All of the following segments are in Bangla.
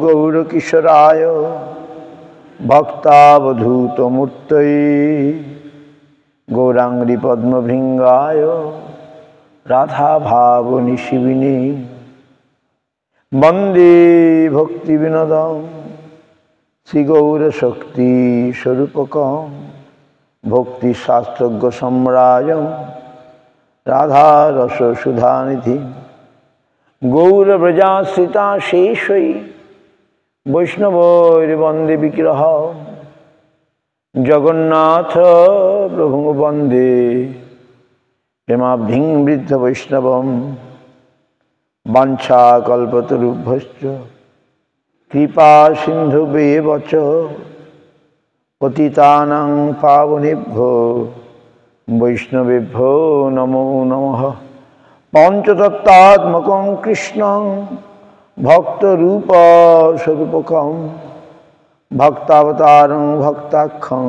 गौरकिशोराय भक्तावधूतमूर्तये गौरांगी पद्मभृंगाय राधाभावनिशिविने वंदे भक्तिविनोदं श्रीगौरशक्तिस्वरूपकं भक्तिशास्त्रज्ञसम्राजं राधारससुधानिधिं गौरव्रजाश्रिता शेषै वैष्णवैर्वन्दे विग्रहं जगन्नाथ प्रभुं वन्दे प्रेमाब्धिं वृद्धवैष्णवं वाञ्छाकल्पतरुभ्यश्च कृपा सिन्धुभ्येव च पतितानां पावनेभ्यो वैष्णवेभ्यो नमो नमः। पंचतत्त्वात्मकं कृष्णं भक्तरूपस्वरूपकं भक्तावतारं भक्ताख्यं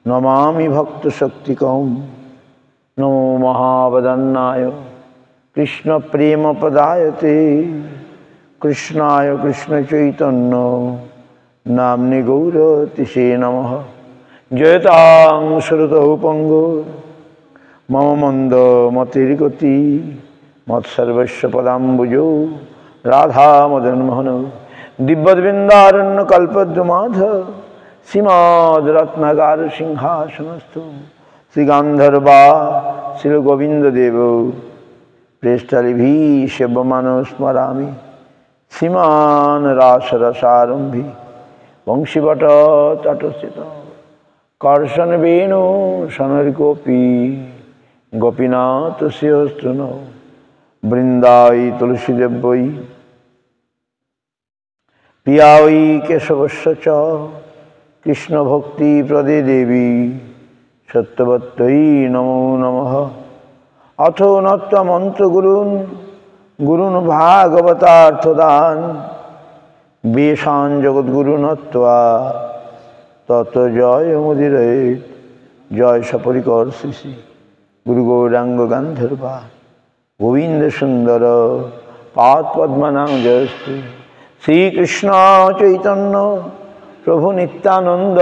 नमामि भक्तशक्तिकं नमो महावदन्नाय कृष्णप्रेमप्रदायते कृष्णाय कृष्णचैतन्य नाम्ने गौरतिसे नमः। जयतां श्रुतौ पंगो मम मंद मतिर्गति मत्सर्वस्व पदाम्बुजो राधा मदन मोहन दिव्यवृंदारण्य कल्पद्रुमाध श्रीमद्रत्नगार सिंहासनस्थो श्री गांधर्वा श्री गोविंद देव प्रेष्ठलिभि सेव्यमानो स्मरामि श्रीमान रासरसारंभि वंशीवट तटस्थित कर्षण वेणु सनर्गोपी गोपीनाथ श्रीहस्तुनो वृंदाई तुलसीदेव वै प्रिया वै केशवस्य च कृष्ण भक्ति प्रदे देवी सत्यवत्यै नमो नमः। अथो नत्वा मंत्र गुरुन् भागवतार्थदान वेशान जगद्गुरु नत्वा तत् जय मुदिरे जय सपरिकर श्री गुरु गौरांग गांधर्वा गोविंद सुंदर पाद पद्मनां जयस्तु श्री कृष्ण चैतन्य प्रभु नित्यानंद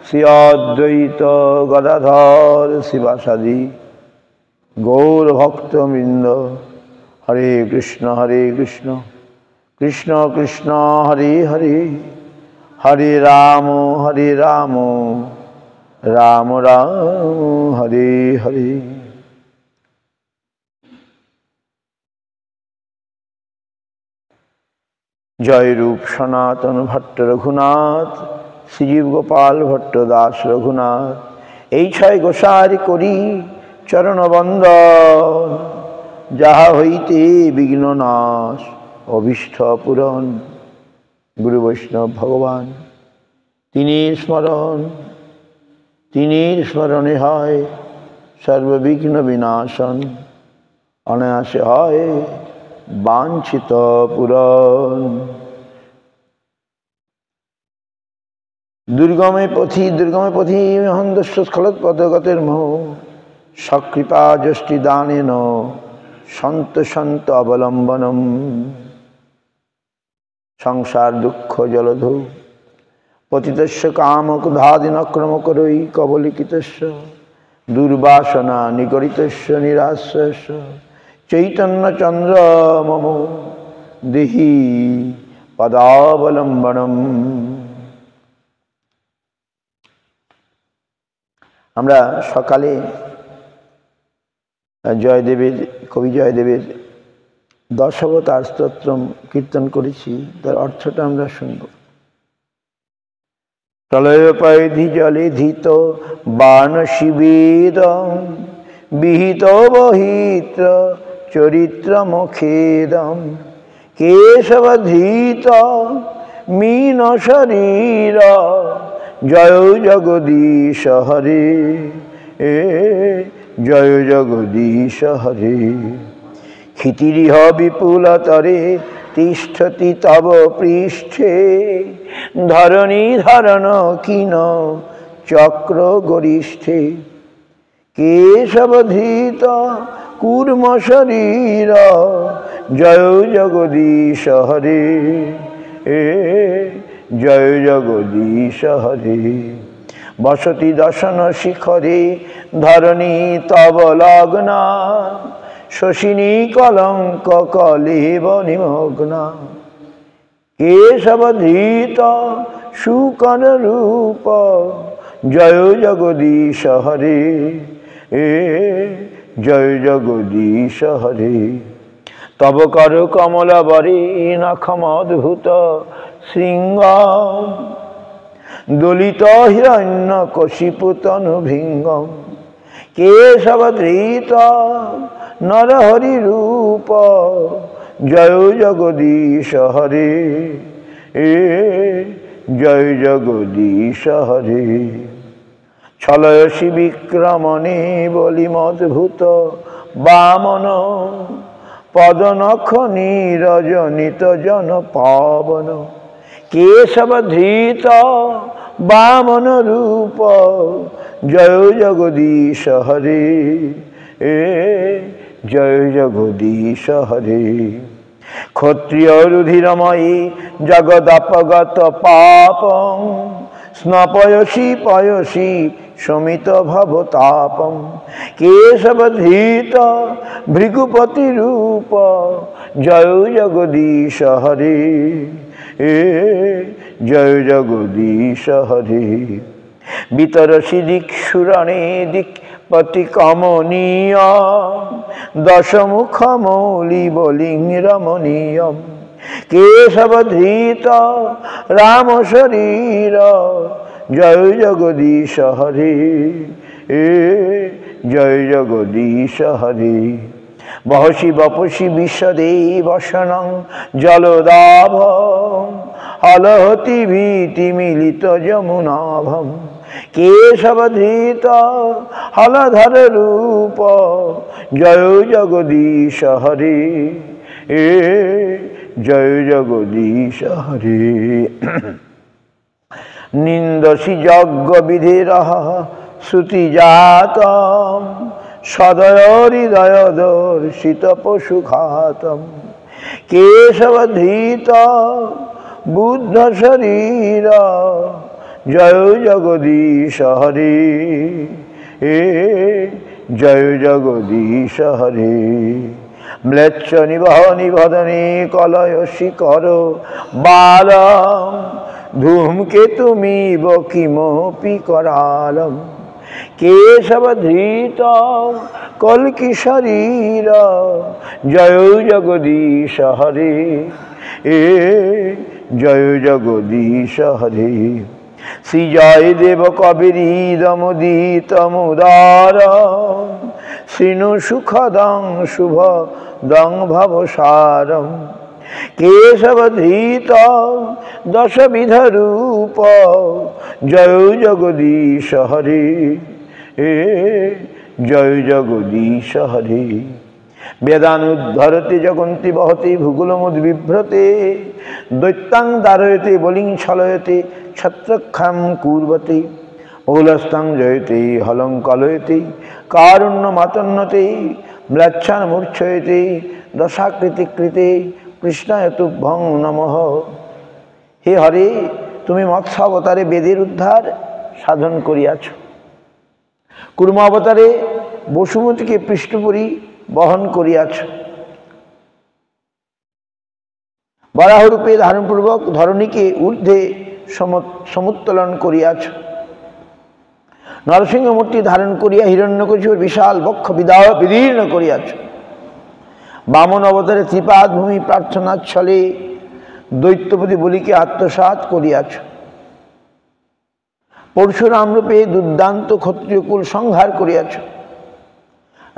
श्री अद्वैत गदाधर शिवासादि गौर भक्तवृंद हरे कृष्ण कृष्ण कृष्ण हरे हरे हरे राम राम राम हरे हरे। जय रूप सनातन भट्ट रघुनाथ श्रीजीव गोपाल भट्ट दास रघुनाथ এই ছয় গোসারি করি চরণ বন্দন যাহা হইতে বিঘ্ন নাশ অভীষ্ট পূরণ। गुरु वैष्णव भगवान तिनिर स्मरणे हय सर्वविघ्न विनाशन अनायासे हय वांछित पूरण। दुर्गमे पथि महन्दस्खलत्पदगतिर्मोह सकृपा जष्टिदानेन सन्त अवलम्बनम्। संसार दुख जलधौ पतितस्य कामक्रोधादिनक्रमकरै कबलिकितस्य दुर्वासना निगरितस्य निराश्रयस्य चैतन्य चंद्र मम देहि पदावलम्बनम्। আমরা সকালে জয়দেবের কবি জয়দেবের दशावतार स्तोत्र कीर्तन करेছি তার অর্থটা আমরা শুনব। प्रलय पैधि जले धीत बाण शिवेद विहित बहित्र चरित्र मुखेदम केशवधीत मीन शरीर जय जगदीश हरे जय जगदीश हरे। क्षितिरिह विपुलतरे तिष्ठति तव पृष्ठे धरणी धरण कीन चक्र गरिष्ठे केशवधीत कूर्म शरीर জয় জগদীশ হরে, জয় জগদীশ হরে। বসতি দশন শিখরে ধরণী তব লগ্না, শশিনী কলঙ্ক কলেব নিমগ্না। কেশবধৃত সুকর রূপ জয় জগদীশ হরে, জয় জগদীশ হরে। তব কর কমলবরে নখমদ্ভুত শৃঙ্গ, দলিত হিরণ্য কশিপু তনু ভৃঙ্গম। কেশবধৃত নরহরি রূপ জয় জগদীশ হরে, জয় জগদীশ হরে। ছলয়সী বিক্রমণে বলিমদ্ভুত বামন, পদনখ নীরজনিত জন পাবন। কেশবধৃত বামন রূপ জয় জগদীশ হরে, জয় জগদীশ হরে। ক্ষত্রিয় রুধিরময়ী জগদপগত পাপং, স্নপয়সী পয়সী শমিত ভবতাপম। কেশবধৃত ভৃগুপতি রূপ জয় জগদীশ হরে, জয় জগদীশ হরে। বিতরসী দিক্ষুরণে দিক্পতি কমনীয়, দশমুখ মৌলি বলিং রমণীয়ম। কেশবধৃত রাম শরীর জয় জগদীশ হরে, জয় জগদীশ হরে। বহসি বপসি বিশ্বদেবসনং জলদাভ, হলহতি ভীতি মিলিত যমুনাভম। কেশবধৃত হলধর রূপ জয় জগদীশ হরে, জয় জগদীশ হরে। নিন্দসি যজ্ঞ বিধিরহ শ্রুতিজাতম, সদয় হৃদয় দর্শিত পশুঘাতম। কেশবধৃত বুদ্ধ শরীর জয় জগদীশ হরে, জয় জগদীশ হরে। ম্লেচ্ছ নিবহ নিবদনে কলয়সী কর বালম, ধূমকেতুমিব কিমপি করালম। কেশবধৃত কল্কি শরীর জয় জগদীশ হরে, জয় জগদীশ হরে। শ্রী জয় দেব কবিরিদমুদিত মুদার, শ্রীনু সুখদং শুভদং ভবসারম। কেশবধৃত দশবিধ রূপ জয় জগদীশ হরে, জয় জগদীশ হরে। বেদানুদ্ধরতে জগন্তি বহতে ভূগোলমুদ্বিভ্রতে, দৈত্যাং দারয়তে বলিং ছলয়তে ছত্রক্ষাম কুর্বতে। বহুলস্তাং জয়তে হলং কলয়তে, কারুণ্য মাতন্নতে ম্লাচ্ছান মূর্ছয়তে। দশাকৃতি কৃতে কৃষ্ণায় তুভ্যং নমঃ। হে হরে, তুমি মৎস্য অবতারে বেদের উদ্ধার সাধন করিয়াছ, কুর্ম অবতারে বসুমতীকে পৃষ্ঠপরি বহন করিয়াছ, বরাহরূপে ধারণপূর্বক ধরণীকে ঊর্ধ্বে সমুত্তোলন করিয়াছ। নরসিংহ মূর্তি ধারণ করিয়া হিরণ্যকশিপুর বিশাল বক্ষ বিদীর্ণ করিয়াছ। বামন অবতারে ত্রিপাদ ভূমি প্রার্থনার ছলে দৈত্যপতি বলিকে আত্মসাৎ করিয়াছ। পরশুরাম রূপে দুর্দান্ত ক্ষত্রিয়কুল সংহার করিয়াছ।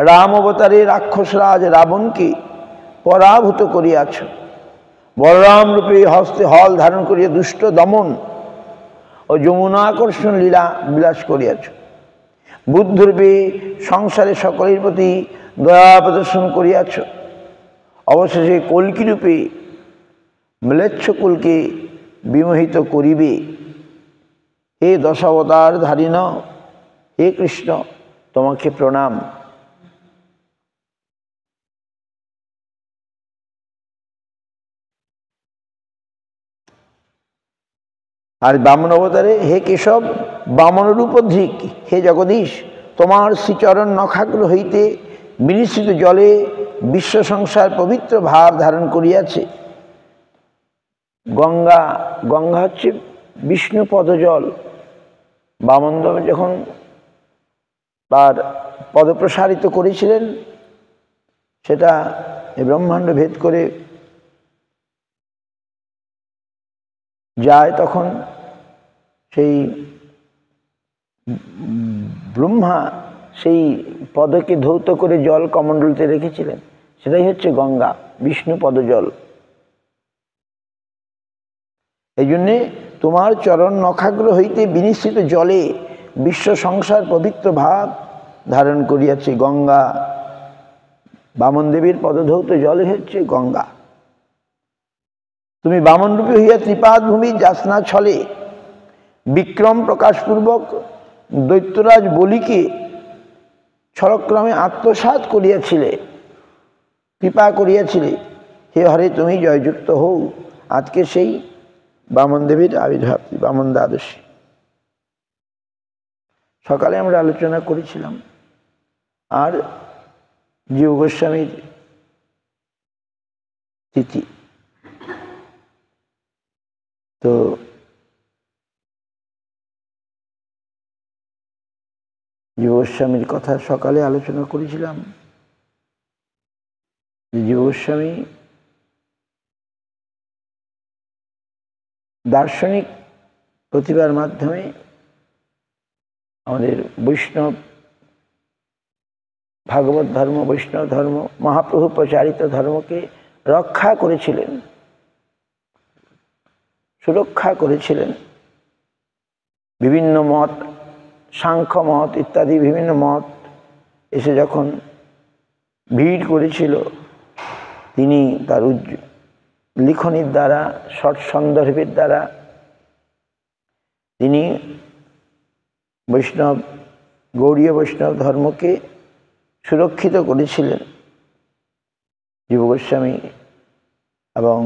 রাম অবতারে রাক্ষসরাজ রাবণকে পরাভূত করিয়াছ। বলরাম রূপে হস্তে হল ধারণ করিয়া দুষ্ট দমন ও যমুনাকর্ষণ লীলা বিলাস করিয়াছ। বুদ্ধরূপে সংসারে সকলের প্রতি দয়া প্রদর্শন করিয়াছ। অবশেষে কল্কি রূপে ম্লেচ্ছকুলকে বিমোহিত করিবে। হে দশাবতার ধারিণ, হে কৃষ্ণ, তোমাকে প্রণাম। আর বামন অবতারে হে কেশব বামন রূপোদ্ধিক, হে জগদীশ তোমার শ্রীচরণ নখাগ্র হইতে বিনিশ্চিত জলে বিশ্ব সংসার পবিত্র ভাব ধারণ করিয়াছে। গঙ্গা, গঙ্গা হচ্ছে বিষ্ণু পদজল। বামনদেব যখন তার পদপ্রসারিত করেছিলেন, সেটা ব্রহ্মাণ্ড ভেদ করে যায়, তখন সেই ব্রহ্মা সেই পদকে ধৌত করে জল কমণ্ডলতে রেখেছিলেন, সেটাই হচ্ছে গঙ্গা, বিষ্ণু পদজল। এই জন্যে তোমার চরণ নখাগ্র হইতে বিনিশ্চিত জলে বিশ্ব সংসার পবিত্র ভাব ধারণ করিয়াছে। গঙ্গা, বামন দেবীর পদধৌত জলে হচ্ছে গঙ্গা। তুমি বামন রূপী হইয়া ত্রিপাদ ভূমি যাসনা ছলে বিক্রম প্রকাশপূর্বক দৈত্যরাজ বলিকে ছলক্রমে আত্মসাৎ করিয়াছিলে, কৃপা করিয়াছিলে। হে হরে তুমি জয়যুক্ত হও। আজকে সেই বামন দেবীর আবির্ভাব, বামন দ্বাদশী। সকালে আমরা আলোচনা করেছিলাম। আর জীব গোস্বামীর তিথি, তো জীব গোস্বামীর কথা সকালে আলোচনা করেছিলাম। জীব গোস্বামী দার্শনিক প্রতিভার মাধ্যমে আমাদের বৈষ্ণব ভাগবত ধর্ম, বৈষ্ণব ধর্ম, মহাপ্রভু প্রচারিত ধর্মকে রক্ষা করেছিলেন, সুরক্ষা করেছিলেন। বিভিন্ন মত, সাংখ্য মত ইত্যাদি বিভিন্ন মত এসে যখন ভিড় করেছিল, তিনি তার লিখনির দ্বারা, শট সন্দর্ভের দ্বারা তিনি বৈষ্ণব, গৌড়ীয় বৈষ্ণব ধর্মকে সুরক্ষিত করেছিলেন। জীব গোস্বামী এবং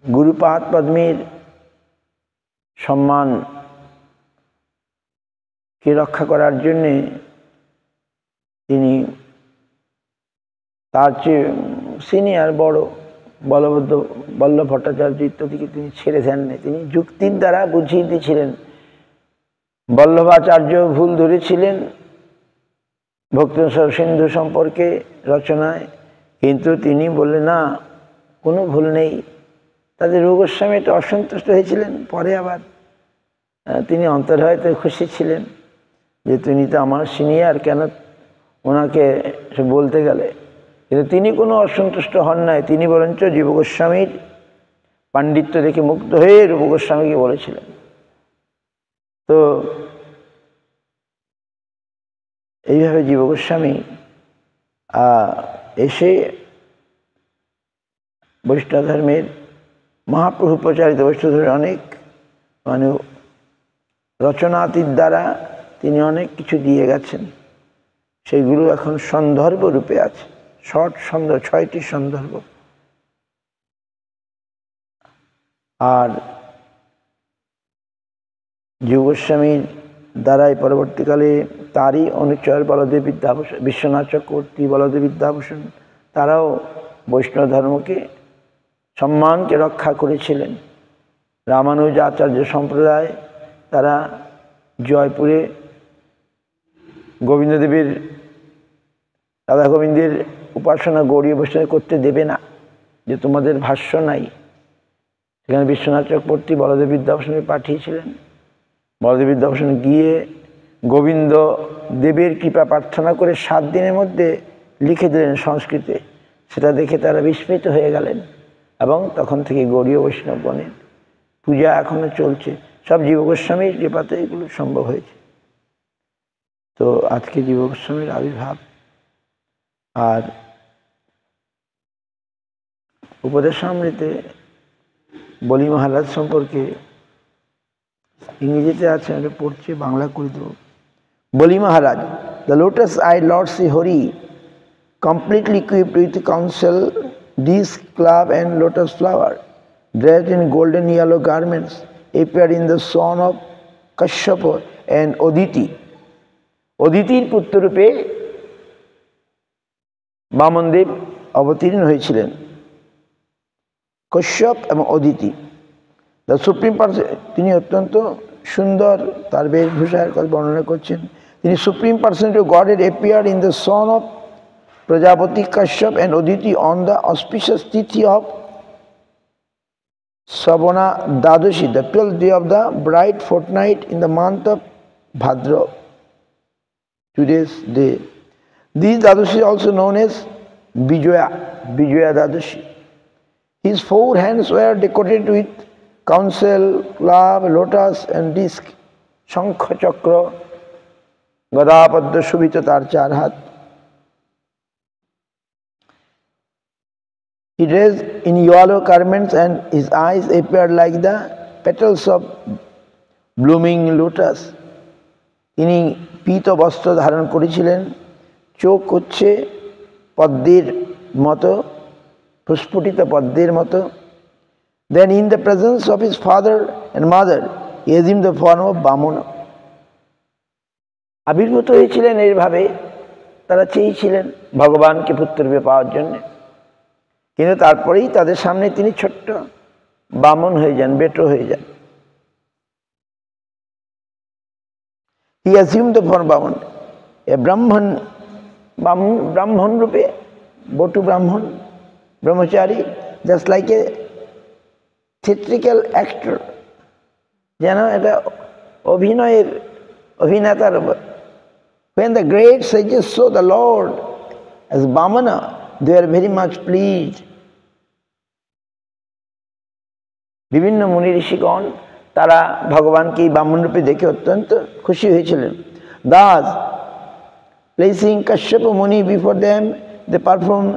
গুরুপাদ পদ্মীর সম্মানকে রক্ষা করার জন্যে তিনি তার চেয়ে সিনিয়র বড় বল্লভ ভট্টাচার্য ইত্যাদিকে তিনি ছেড়ে দেননি। তিনি যুক্তির দ্বারা বুঝিয়ে দিয়েছিলেন। বল্লভাচার্য ভুল ধরেছিলেন ভক্তি সিন্ধু সম্পর্কে রচনায়, কিন্তু তিনি বললেন না, কোনো ভুল নেই। তাদের রূপ গোস্বামী একটু অসন্তুষ্ট হয়েছিলেন। পরে আবার তিনি অন্তর হয়তো খুশি ছিলেন যে তিনি তো আমার সিনিয়র, কেন ওনাকে বলতে গেলে। কিন্তু তিনি কোনো অসন্তুষ্ট হন নাই। তিনি বরঞ্চ জীব গোস্বামীর পাণ্ডিত্য দেখে মুগ্ধ হয়ে রূপ গোস্বামীকে বলেছিলেন। তো এইভাবে জীব গোস্বামী এসে বৈষ্ণব ধর্মের মহাপ্রভু প্রচারিত বৈষ্ণব ধর্মের অনেক রচনাতির দ্বারা তিনি অনেক কিছু দিয়ে গেছেন। সেইগুলো এখন সন্দর্ভ রূপে আছে, শর্ট সন্দর্ভ, 6টি সন্দর্ভ। আর জীব গোস্বামীর দ্বারাই পরবর্তীকালে তারই অনুচর বলদেব বিদ্যাভূষণ, বিশ্বনাথ চক্রবর্তী, বলদেব বিদ্যাভূষণ, তারাও বৈষ্ণব ধর্মকে, সম্মানকে রক্ষা করেছিলেন। রামানুজ আচার্য সম্প্রদায়, তারা জয়পুরে গোবিন্দদেবের, রাধা গোবিন্দের উপাসনা গৌড়ীয় বৈষ্ণব করতে দেবে না, যে তোমাদের ভাষ্য নাই। সেখানে বিশ্বনাথ চক্রবর্তী বলদেব বিদ্যাভূষণকে পাঠিয়েছিলেন। বলদেব বিদ্যাভূষণ গিয়ে গোবিন্দ দেবের কৃপা প্রার্থনা করে 7 দিনের মধ্যে লিখে দিলেন সংস্কৃতে। সেটা দেখে তারা বিস্মিত হয়ে গেলেন এবং তখন থেকে গৌড়ীয় বৈষ্ণবগণের পূজা এখনো চলছে। সব জীব গোস্বামীর কৃপাতে এগুলো সম্ভব হয়েছে। তো আজকে জীব গোস্বামীর আবির্ভাব। আর উপদেশামৃতে বলি মহারাজ সম্পর্কে ইংরেজিতে আছে, আমি পড়ছি, বাংলা করে দেব। Bali Maharaj, the lotus eye lord Shri Hari completely equipped with counsel, disc, club and lotus flower, dressed in golden yellow garments, appeared in the son of Kashyapa and Aditi. অদিতির পুত্ররূপে বামনদেব অবতীর্ণ হয়েছিলেন, কশ্যপ এবং অদিতি। দ্য সুপ্রিম পার্সন, তিনি অত্যন্ত সুন্দর তার বেশভূষার কথা বর্ণনা করছেন। তিনি supreme personality of god appeared in the son of Prajapati, Kashyap and Aditi on the auspicious tithi of Savana Dadoshi, the 12th day of the bright fortnight in the month of Bhadra, today's day. This Dadoshi is also known as Vijaya Dadoshi. His 4 hands were decorated with counsel, club, lotus and disc, Shankha Chakra, Gada Padma Shubhita তার 4 হাত। He dressed in yellow garments and his eyes appeared like the petals of blooming lotus. তিনি পীত বস্ত্র ধারণ করেছিলেন, চোখ হচ্ছে পদ্মের মতো, প্রস্ফুটিত পদ্মের মতো। Then in the presence of his father and mother, he assumed the form of Bamana. আবির্ভূত হয়েছিলেন এইভাবে, তারা চেয়েছিলেন ভগবানকে পুত্ররূপে পাওয়ার জন্য, কিন্তু তারপরেই তাদের সামনে তিনি ছোট্ট বামন হয়ে যান, বেটো হয়ে যান। He assumed the form of Baman, a Brahman রূপে, বটু ব্রাহ্মণ, ব্রহ্মচারী, just like a theatrical actor, যেন এটা অভিনয়ের অভিনেতার। When the great sages saw the Lord as Bamana, they were very much pleased. বিভিন্ন মুনি ঋষিগণ তারা ভগবানকে এই বামন রূপে দেখে অত্যন্ত খুশি হয়েছিলেন। Thus, placing Kashyapa Muni before them, they performed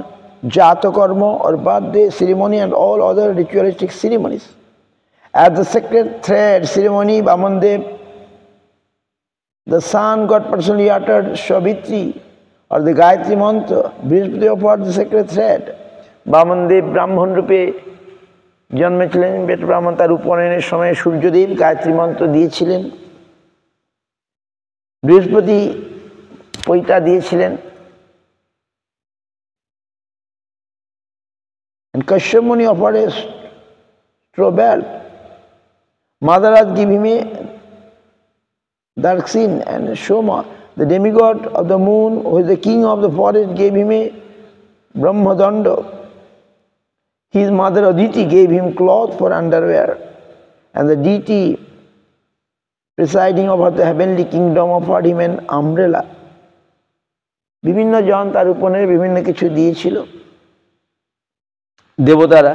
Jata Karma or birthday ceremony and all other ritualistic ceremonies. At the sacred thread ceremony, Bamandev, the sun god personally uttered Savitri or the Gayatri Mantra. Brihaspati offered the sacred thread. Bamandev ব্রাহ্মণ রূপে জন্মেছিলেন, বেট ব্রাহ্মণ। তার উপনয়নের সময় সূর্যদেব গায়ত্রী মন্ত্র দিয়েছিলেন, বৃহস্পতি পৈতা দিয়েছিলেন। And Kashyap Muni offered a straw belt. Madharaj gave him a Darksin and Shoma, the demigod of the moon, who is the king of the forest, gave him a Brahmadanda. His mother Aditi gave him cloth for underwear, and the deity presiding over the heavenly kingdom offered him an umbrella. বিভিন্ন জন তার উপনের বিভিন্ন কিছু দিয়েছিল। দেবতারা,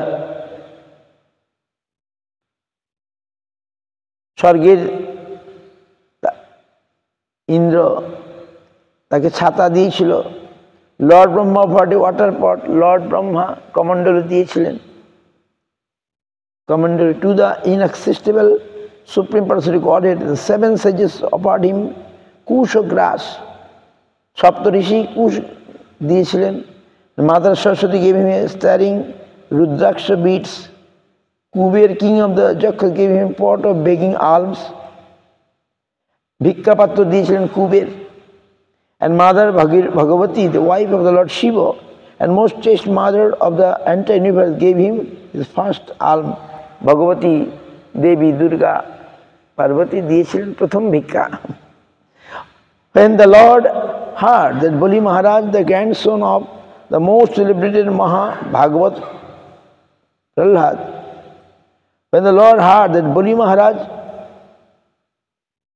স্বর্গের ইন্দ্র তাকে ছাতা দিয়েছিল। Lord Brahma offered a water pot. Lord Brahma কমণ্ডলু দিয়েছিলেন। Kamandalu to the inaccessible supreme personality Godhead, the 7 sages offered him kusha grass. সপ্তঋষি কুশ দিয়েছিলেন। Mother Saraswati gave him a staring Rudraksha beads. Kuber, king of the Jakha, gave him pot of begging alms. ভিক্ষা পাত্র দিয়েছিলেন Kuber. And Mother Bhagavati, the wife of the Lord Shiva and most chaste mother of the entire universe, gave him his first alms. Bhagavati Devi Durga Parvati দিয়েছিলেন প্রথম ভিক্ষা। When the Lord heard that Bali Maharaj, the grandson of the most celebrated Mahabhagavat Prahlad, when the Lord heard that Bali Maharaj,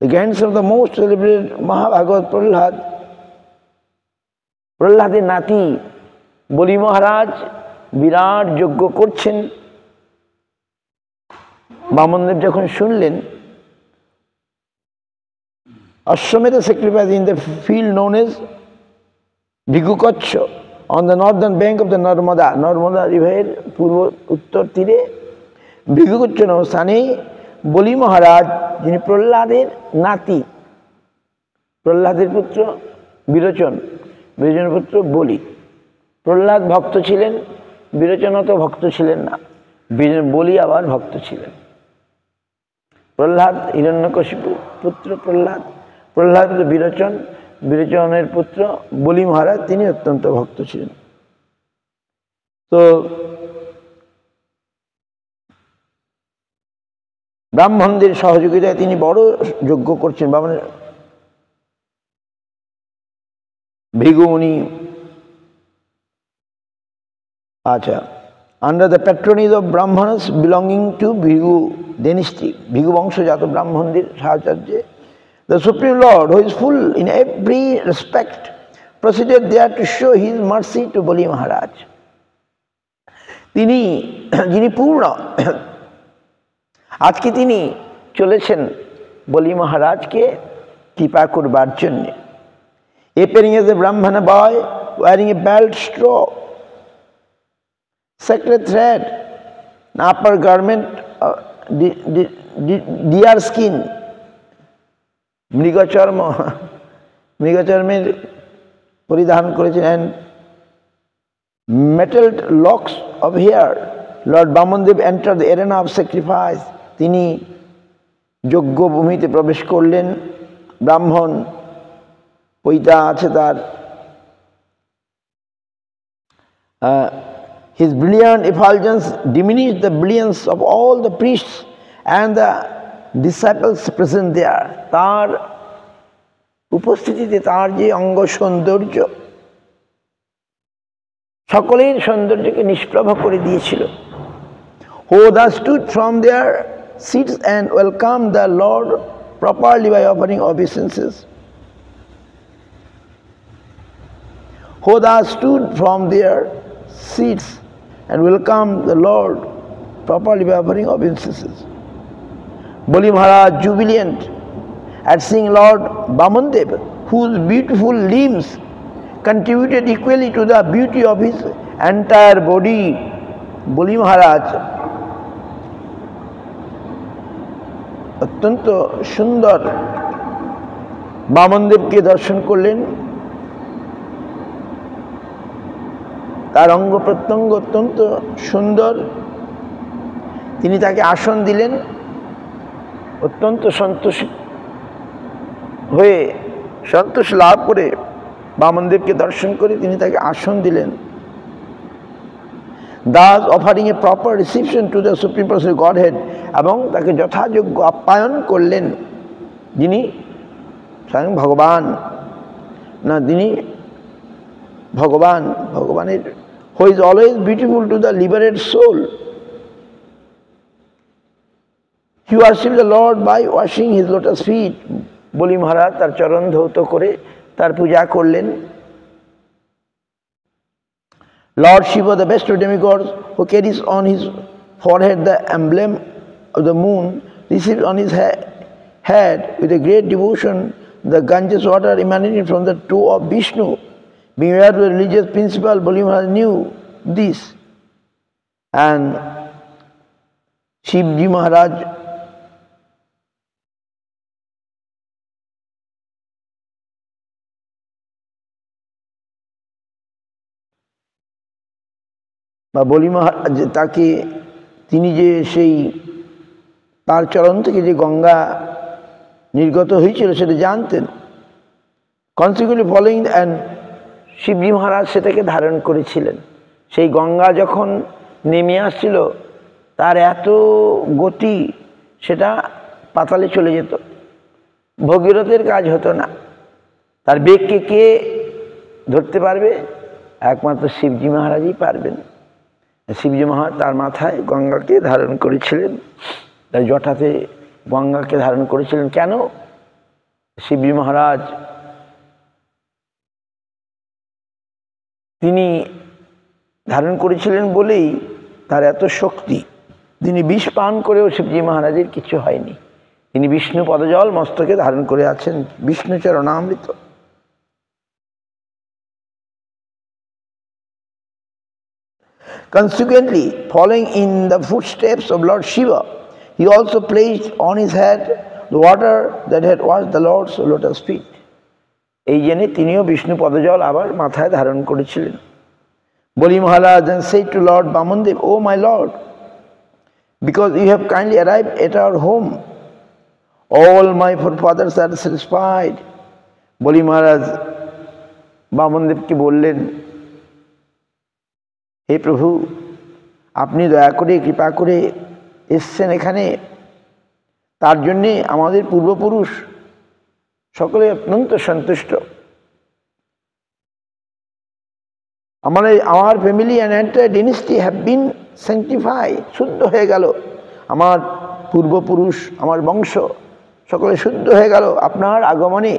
the grandson of the most celebrated Mahabhagavat Prahlad, প্রহ্লাদের নাতি বলি মহারাজ বিরাট যজ্ঞ করছেন, বামনদেব যখন শুনলেন, Ashwamedha sacrifice in the field known as Bhigukacha on the northern bank of the Narmada, Narmada river পূর্ব উত্তর তীরে Bhigukacha নামক স্থানে বলি মহারাজ, যিনি প্রহ্লাদের নাতি, প্রহ্লাদের পুত্র বিরোচন, বিরোচনের পুত্র বলি। প্রহ্লাদ ভক্ত ছিলেন, বিরোচন তো ভক্ত ছিলেন না। বলি আবার ভক্ত ছিলেন। প্রহ্লাদ হিরণ্যকশিপু পুত্র প্রহ্লাদ, প্রহ্লাদ বিরোচন, বিরোচনের পুত্র বলি মহারাজ, তিনি অত্যন্ত ভক্ত ছিলেন। তো ব্রাহ্মণদের সহযোগিতায় তিনি বড় যজ্ঞ করছেন। বামনের ভৃগুমুনি, আচ্ছা, under the patronage of Brahmanas belonging to Bhrigu dynasty, Bhrigu বংশজাত ব্রাহ্মণদের সাহায্যে, the Supreme Lord, who is full in every respect, proceeded there to show his mercy to Bali Maharaj. তিনি যিনি পূর্ণ, আজকে তিনি চলেছেন বলি মহারাজকে কৃপা করবার জন্য। Appearing as a Brahmana boy, wearing a belt straw, sacred thread, an upper garment of deer skin, মৃগচর্মের পরিধান করেছেন, and metalled locks of hair, Lord Bamandev entered the arena of sacrifice. তিনি যজ্ঞ ভূমিতে প্রবেশ করলেন। ব্রাহ্মণ পৈতা আছে তার। His brilliant effulgence diminished the brilliance of all the priests and the disciples present there. তার উপস্থিতিতে তার যে অঙ্গ সৌন্দর্য সকলের সৌন্দর্যকে নিষ্প্রভ করে দিয়েছিল। Who thus stood from their seats and welcomed the Lord properly by offering obeisances. Who thus stood from their seats and welcomed the Lord properly by offering obeisances. Bali Maharaj, jubilant at seeing Lord Bamandev, whose beautiful limbs contributed equally to the beauty of his entire body. Bali Maharaj অত্যন্ত সুন্দর বামনদেবকে দর্শন করলেন। তার অঙ্গ প্রত্যঙ্গ অত্যন্ত সুন্দর। তিনি তাকে আসন দিলেন। অত্যন্ত সন্তোষ হয়ে, সন্তোষ লাভ করে বামনদেবকে দর্শন করে তিনি তাকে আসন দিলেন। Thus offering a proper reception to the Supreme Personality of Godhead, এবং তাকে যথাযোগ্য আপ্যায়ন করলেন, যিনি স্বয়ং ভগবান, না তিনি ভগবান, ভগবানের who is always beautiful to the liberated soul. He worshipped the Lord by washing his lotus feet. বলি মহারাজ তার চরণ ধৌত করে তার পূজা করলেন। Lord Shiva, the best of demigods, who carries on his forehead the emblem of the moon, received on his head with a great devotion the Ganges water emanating from the toe of Vishnu. Being aware of the religious principle, Bali Maharaj knew this, and Shivji Maharaj বা বলি মহারাজ তাকে, তিনি যে সেই তার চরণ থেকে যে গঙ্গা নির্গত হয়েছিল সেটা জানতেন। কনসিকুয়েন্টলি ফলোইং, অ্যান্ড শিবজি মহারাজ সেটাকে ধারণ করেছিলেন। সেই গঙ্গা যখন নেমে আসছিল তার এত গতি, সেটা পাতালে চলে যেত, ভগীরথের কাজ হতো না। তার বেগকে কে ধরতে পারবে? একমাত্র শিবজি মহারাজই পারবেন। শিবজি মহারাজ তার মাথায় গঙ্গাকে ধারণ করেছিলেন, তার জটাতে গঙ্গাকে ধারণ করেছিলেন। কেন? শিবজি মহারাজ তিনি ধারণ করেছিলেন বলেই তার এত শক্তি। তিনি বিষ পান করেও শিবজি মহারাজের কিছু হয়নি। তিনি বিষ্ণু পদজল মস্তকে ধারণ করে আছেন, Vishnu চরণামৃত। Consequently, following in the footsteps of Lord Shiva, he also placed on his head the water that had washed the Lord's lotus feet. এই জন্যে তিনিও বিষ্ণু পদজল আবার মাথায় ধারণ করেছিলেন। Bali Maharaj then said to Lord Bamandev, "Oh my Lord, because you have kindly arrived at our home. All my forefathers are satisfied. বলি মহারাজ বামনদেবকে বললেন, হে প্রভু, আপনি দয়া করে কৃপা করে এসছেন এখানে, তার জন্যে আমাদের পূর্বপুরুষ সকলে অত্যন্ত সন্তুষ্ট। আমার family and entire dynasty have been sanctified, শুদ্ধ হয়ে গেল। আমার পূর্বপুরুষ, আমার বংশ সকলে শুদ্ধ হয়ে গেল আপনার আগমনে।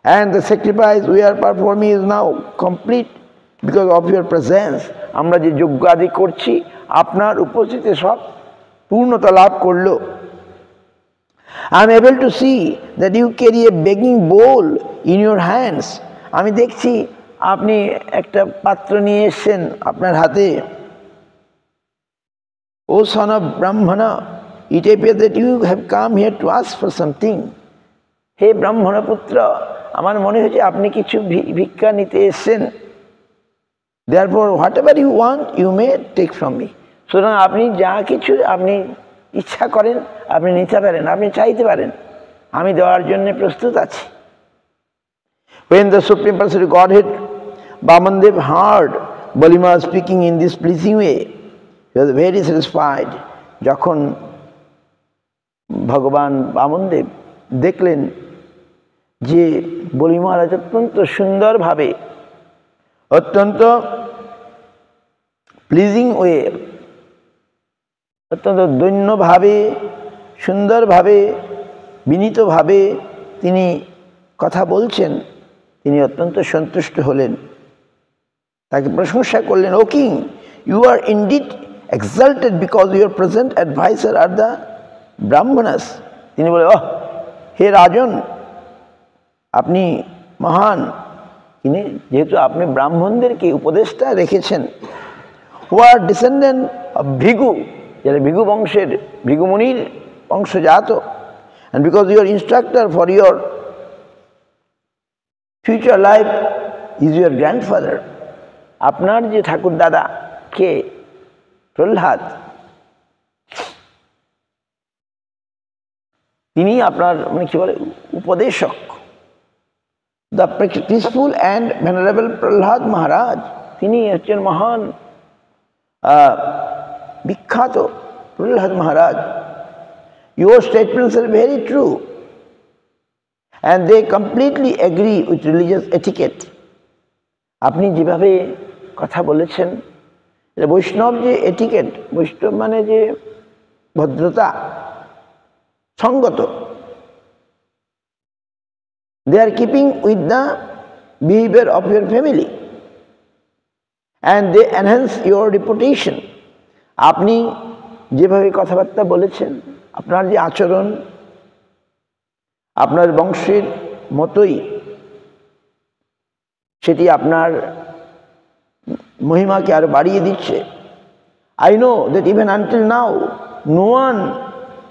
And the sacrifice we are performing is now complete because of your presence. আমরা যে যজ্ঞ আদি করছি আপনার উপস্থিতি সব পূর্ণতা লাভ করলো। I am able to see that you carry a begging bowl in your hands. আমি দেখছি আপনি একটা পাত্র নিয়ে এসছেন আপনার হাতে। ও son of Brahmin, it appears that you have come here to ask for something. হে ব্রাহ্মণ পুত্র, আমার মনে হয়েছে আপনি কিছু ভিক্ষা নিতে এসছেন। Therefore, whatever you want, you may take from me. সুতরাং আপনি যা কিছু আপনি ইচ্ছা করেন আপনি নিতে পারেন, আপনি চাইতে পারেন, আমি দেওয়ার জন্য প্রস্তুত আছি। When the Supreme Personality of Godhead, Vamandev, heard Balima speaking in this pleasing way, he was very satisfied. যখন ভগবান বামনদেব দেখলেন যে বলি মহারাজ অত্যন্ত সুন্দরভাবে, অত্যন্ত প্লিজিং ওয়ে, অত্যন্ত দৈন্যভাবে, সুন্দরভাবে, বিনীতভাবে তিনি কথা বলছেন, তিনি অত্যন্ত সন্তুষ্ট হলেন, তাকে প্রশংসা করলেন। O king, you are indeed exalted because your present advisor are the Brahmanas. তিনি বলে, ওহ হে রাজন, আপনি মহান, তিনি যেহেতু আপনি ব্রাহ্মণদেরকে উপদেষ্টা রেখেছেন। Who are descendant of Bhrigu, যারা ভৃগু বংশের, ভৃগুমুনির বংশজাত। And because your instructor for your future life is your grandfather. আপনার যে ঠাকুর দাদা কে, প্রহ্লাদ, তিনি আপনার মানে কি বলে উপদেশক। The peaceful and venerable Prahlad Maharaj, তিনি হচ্ছেন মহান বিখ্যাত Prahlad Maharaj. Your statements are very true and they completely agree with religious etiquette. আপনি যেভাবে কথা বলেছেন, এটা বৈষ্ণব যে এটিকেট, বৈষ্ণব মানে যে ভদ্রতা, সঙ্গত, they are keeping with the behavior of your family and they enhance your reputation. আপনি যেভাবে কথাবার্তা বলেছেন, আপনার যে আচরণ আপনার বংশের মতোই, সেটি আপনার মহিমাকে আরো বাড়িয়ে দিচ্ছে। I know that even until now no one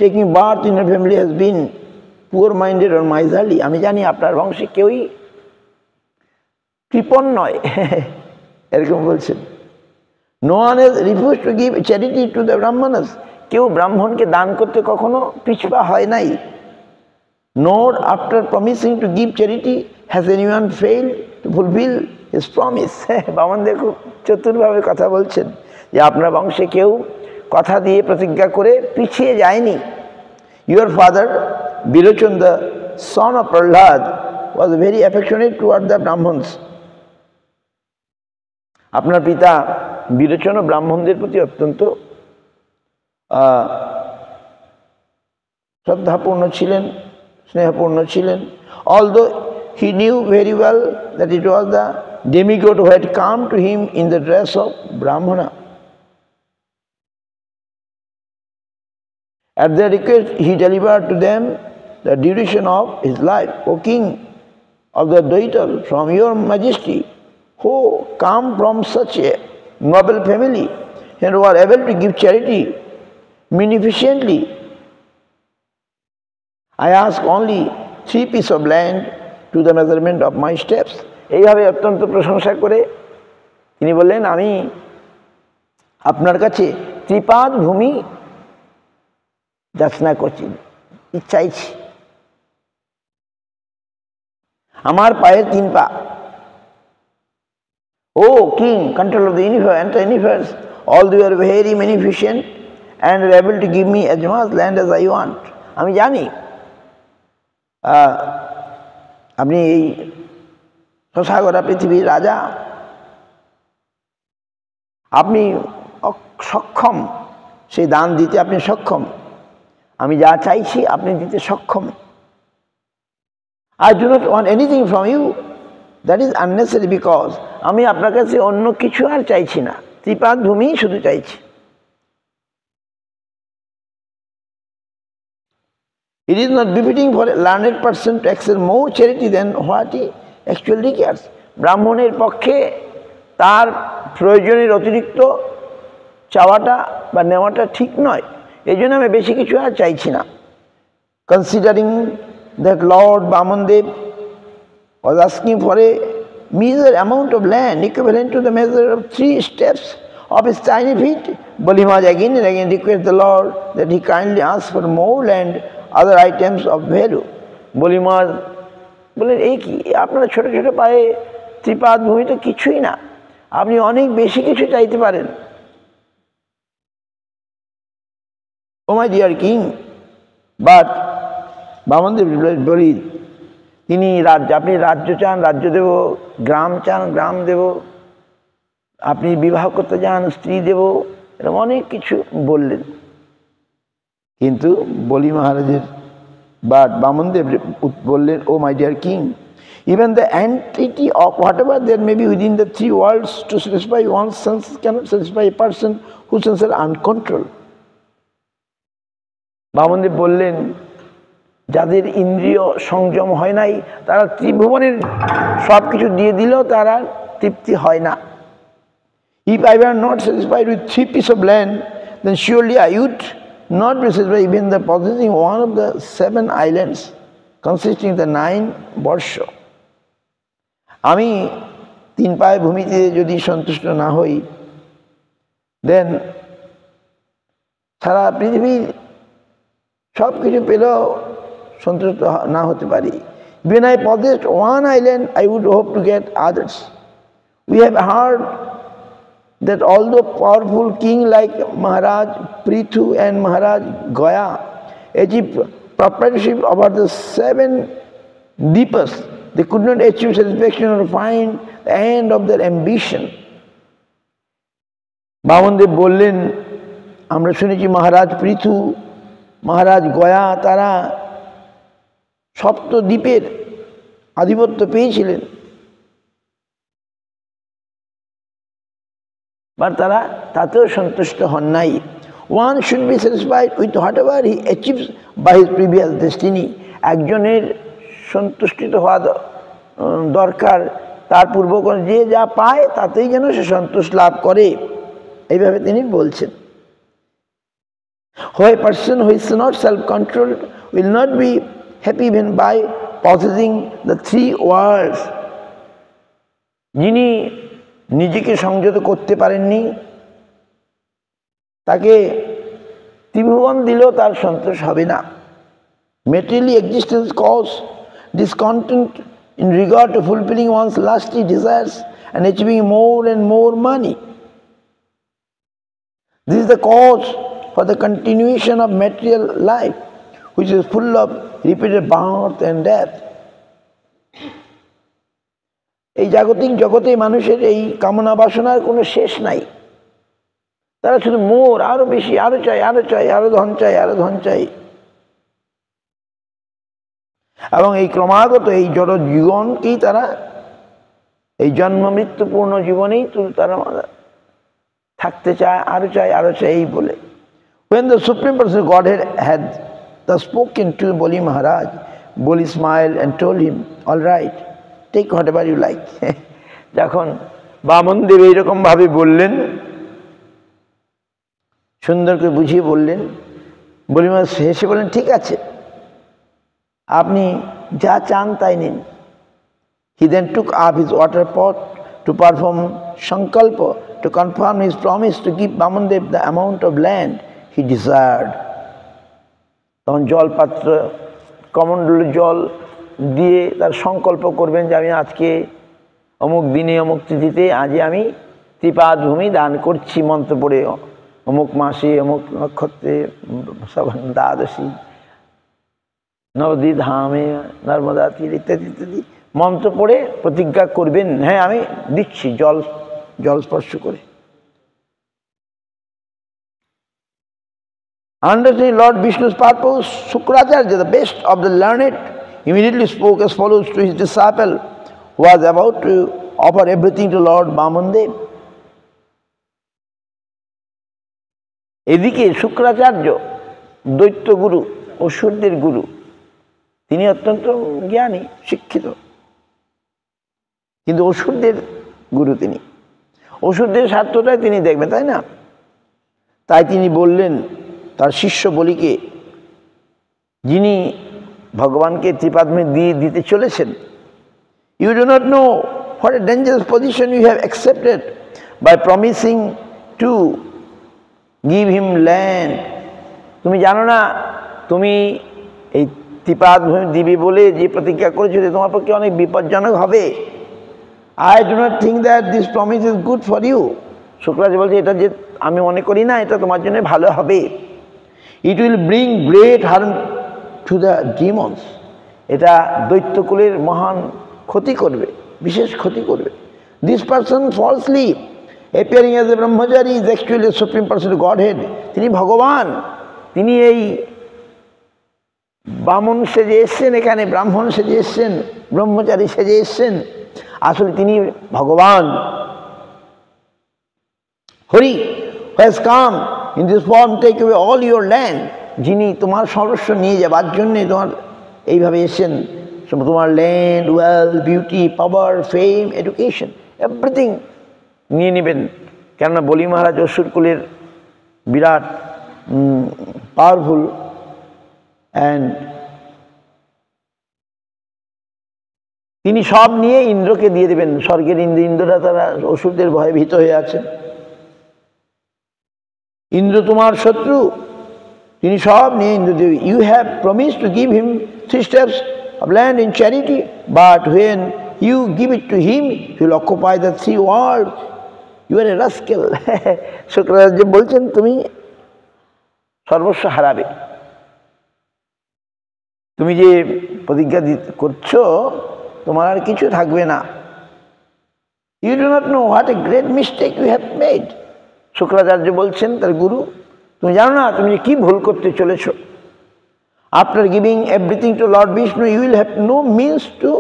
taking birth in your family has been poor minded or miserly. আমি জানি আপনার বংশে কেউই কৃপণ নয়, এরকম বলছেন। No one has refused to give charity to the brahmanas. কেউ ব্রাহ্মণকে দান করতে কখনো পিছপা হয় নাই। Nor after promising to give charity has anyone failed to fulfill his promise. Bamandev খুব চতুরভাবে কথা বলছেন যে আপনার বংশে কেউ কথা দিয়ে প্রতিজ্ঞা করে পিছিয়ে যায়নি। Your father, Birochon, the son of Prahlad, was very affectionate toward the Brahmins. আপনার পিতা বিরোচন ব্রাহ্মণদের প্রতি অত্যন্ত শ্রদ্ধাপূর্ণ ছিলেন, স্নেহপূর্ণ ছিলেন। Although he knew very well that it was the demigod who had come to him in the dress of Brahmana. At their request, he delivered to them the duration of his life. O king of the Daital, from your majesty, who come from such a noble family and who are able to give charity munificently, I ask only 3 pieces of land to the measurement of my steps. এইভাবে অত্যন্ত প্রশংসা করে তিনি বললেন, আমি আপনার কাছে ত্রিপাদ ভূমি যাচনা করছি, চাইছি আমার পায়ের 3 পা। O king, control of the universe, although you are very magnificent and are able to give me as much land as I want. আমি জানি আপনি এই শশাগরা পৃথিবীর রাজা, আপনি সক্ষম সেই দান দিতে, আপনি সক্ষম। আমি যা চাইছি আপনি দিতে সক্ষম। I do not want anything from you that is unnecessary, because আমি আপনার কাছে অন্য কিছু আর চাইছি না, ত্রিপাদ ভূমি শুধু চাইছি। It is not befitting for a learned person to accept more charity than what he actually requires. ব্রাহ্মণের পক্ষে তার প্রয়োজনের অতিরিক্ত চাওয়াটা বা নেওয়াটা ঠিক নয়, এই জন্য আমি বেশি কিছু আর চাইছি না। Considering that Lord Bamandev was asking for a meager amount of land equivalent to the measure of 3 steps of his tiny feet, Bali Maharaj again and again requested the Lord that he kindly ask for more land, other items of value. Bali Maharaj বললেন, এই কি আপনারা ছোট ছোট পায়ে ত্রিপাদ ভূমি তো কিছুই না, আপনি অনেক বেশি কিছু চাইতে পারেন। Oh my dear king, but Bamandev বলি, তিনি আপনি রাজ্য চান, রাজ্য দেব, গ্রাম চান, গ্রাম দেব, আপনি বিবাহ করতে চান, স্ত্রী দেব, এরকম অনেক কিছু বললেন। কিন্তু বলি মহারাজের বা বামনদেব বললেন, O my dear king, even the entity of whatever there may be within the 3 worlds to satisfy one's senses cannot satisfy a person whose senses are uncontrolled. Bamandev বললেন, যাদের ইন্দ্রিয় সংযম হয় নাই, তারা ত্রিভুবনের সব কিছু দিয়ে দিলেও তারা তৃপ্তি হয় না। If I were not satisfied with 3 pieces of land, then surely I would not be satisfied even the possessing one of the 7 islands consisting of the 9 বর্ষ। আমি 3 পায়ে ভূমিতে যদি সন্তুষ্ট না হই, দেন সারা পৃথিবীর সব কিছু পেলেও সন্তুষ্ট না হতে পারি। When I possessed 1 island, I would hope to get others. We have heard that although powerful king like Maharaj Prithu and Maharaj Gaya achieved proprietorship over the 7 deepas, they could not achieve satisfaction or find the end of their ambition. Bamandev বললেন, আমরা শুনেছি মহারাজ পৃথু, মহারাজ গয়া তারা সপ্তদ্বীপের আধিপত্য পেয়েছিলেন, বা তারা তাতেও সন্তুষ্ট হন নাই। One should be satisfied with whatever he achieves by his previous destiny. একজনের সন্তুষ্টিত হওয়া দরকার, তার পূর্বকর্ম যে যা পায় তাতেই যেন সে সন্তোষ লাভ করে, এইভাবে তিনি বলছেন। A person who is not self-controlled will not be happy even by possessing the 3 worlds. যিনি নিজেকে সংযত করতে পারেননি, তাকে ত্রিভুবন দিলেও তার সন্তোষ হবে না। Materially existence cause discontent in regard to fulfilling one's lusty desires and achieving more and more money. This is the cause for the continuation of material life, which is full of repeated birth and death. এই জাগতিক জগতে মানুষের এই কামনা বাসনার কোনো শেষ নাই, তারা শুধু মোর, আরো বেশি, আরো চাই, আরো চাই, আরো ধন চাই, আরো ধন চাই। এবং এই ক্রমাগত এই জড় জীবনকেই তারা, এই জন্ম মৃত্যুপূর্ণ জীবনেই তারা থাকতে চায়, আরো চাই, আরো চাই এই বলে। When the Supreme Personality of Godhead had thus spoken to Bali Maharaj, Bali smiled and told him, all right, take whatever you like. যখন বামনদেব এইরকম ভাবে বললেন, সুন্দর করে বুঝিয়ে বললেন, বলি মহারাজ হেসে বললেন, ঠিক আছে, আপনি যা চান তাই নিন। He then took up his water pot to perform sankalpa, to confirm his promise to give Bamandev the amount of land he desired. তখন জলপাত্র কমণ্ডলে জল দিয়ে তার সংকল্প করবেন যে আমি আজকে অমুক দিনে অমুক তিথিতে আজই আমি ত্রিপাদ ভূমি দান করছি মন্ত্র পড়ে, অমুক মাসে অমুক নক্ষত্রে দ্বাদশী নবদ্বীপ ধামে নর্মদা তীর ইত্যাদি ইত্যাদি মন্ত্র পড়ে প্রতিজ্ঞা করবেন, হ্যাঁ আমি দিচ্ছি জল স্পর্শ করে। Understanding Lord Vishnu's purpose, Shukracharya, the best of the learned, immediately spoke as follows to his disciple who was about to offer everything to Lord Vamandev. এদিকে শুক্রাচার্য দৈত্য গুরু, অসুরদের গুরু, তিনি অত্যন্ত জ্ঞানী শিক্ষিত, কিন্তু অসুরদের গুরু তিনি, অসুরদের স্বার্থটাই তিনি দেখবেন, তাই না? তাই তিনি বললেন তার শিষ্য বলিকে, যিনি ভগবানকে ত্রিপাদমে দিয়ে দিতে চলেছেন, you do not know what a dangerous position you have accepted by promising to give him land. তুমি জানো না তুমি এই ত্রিপাদভূমি দিবি বলে যে প্রতিজ্ঞা করেছো তোমার পক্ষে অনেক বিপজ্জনক হবে। I do not think that this promise is good for you. Shukracharya বলছে এটা যে আমি মনে করি না এটা তোমার জন্য ভালো হবে। It will bring great harm to the demons, এটা দৈত্যকুলের মহান ক্ষতি করবে, বিশেষ ক্ষতি করবে। This person falsely appearing as a Brahmachari is actually A supreme person Godhead. তিনি ভগবান, তিনি এই বামন সেজে এসছেন, এখানে ব্রাহ্মণ সেজে এসছেন, ব্রহ্মচারী সেজে এসছেন, আসলে তিনি ভগবান। Hari has come in this form take away all your land, যিনি তোমার সর্বস্ব নিয়ে যাবার জন্যে তোমার এইভাবে এসেছেন, তোমার ল্যান্ড, ওয়েলথ, বিউটি, পাওয়ার, ফেম, এডুকেশন, এভরিথিং নিয়ে নেবেন। কেননা বলি মহারাজ অসুরকুলের বিরাট পাওয়ারফুল, অ্যান্ড তিনি সব নিয়ে ইন্দ্রকে দিয়ে দেবেন। স্বর্গের ইন্দ্ররা তারা অসুরদের ভয়ে ভীত হয়ে আছেন। ইন্দ্র তোমার শত্রু, তিনি সব নিয়ে ইন্দ্র দেবে। You have promise to give him 3 steps of land in charity, but when you give it to him, he will occupy the 3 worlds. You are a rascal. Shukracharya বলছেন তুমি সর্বস্ব হারাবে, তুমি যে প্রতিজ্ঞা করছো তোমার আর কিছু থাকবে না। You do not know what a great mistake you have made. Shukracharya বলছেন তার গুরু, তুমি জানো না তুমি কি ভুল করতে চলেছ। After giving everything to lord Vishnu you will have no means to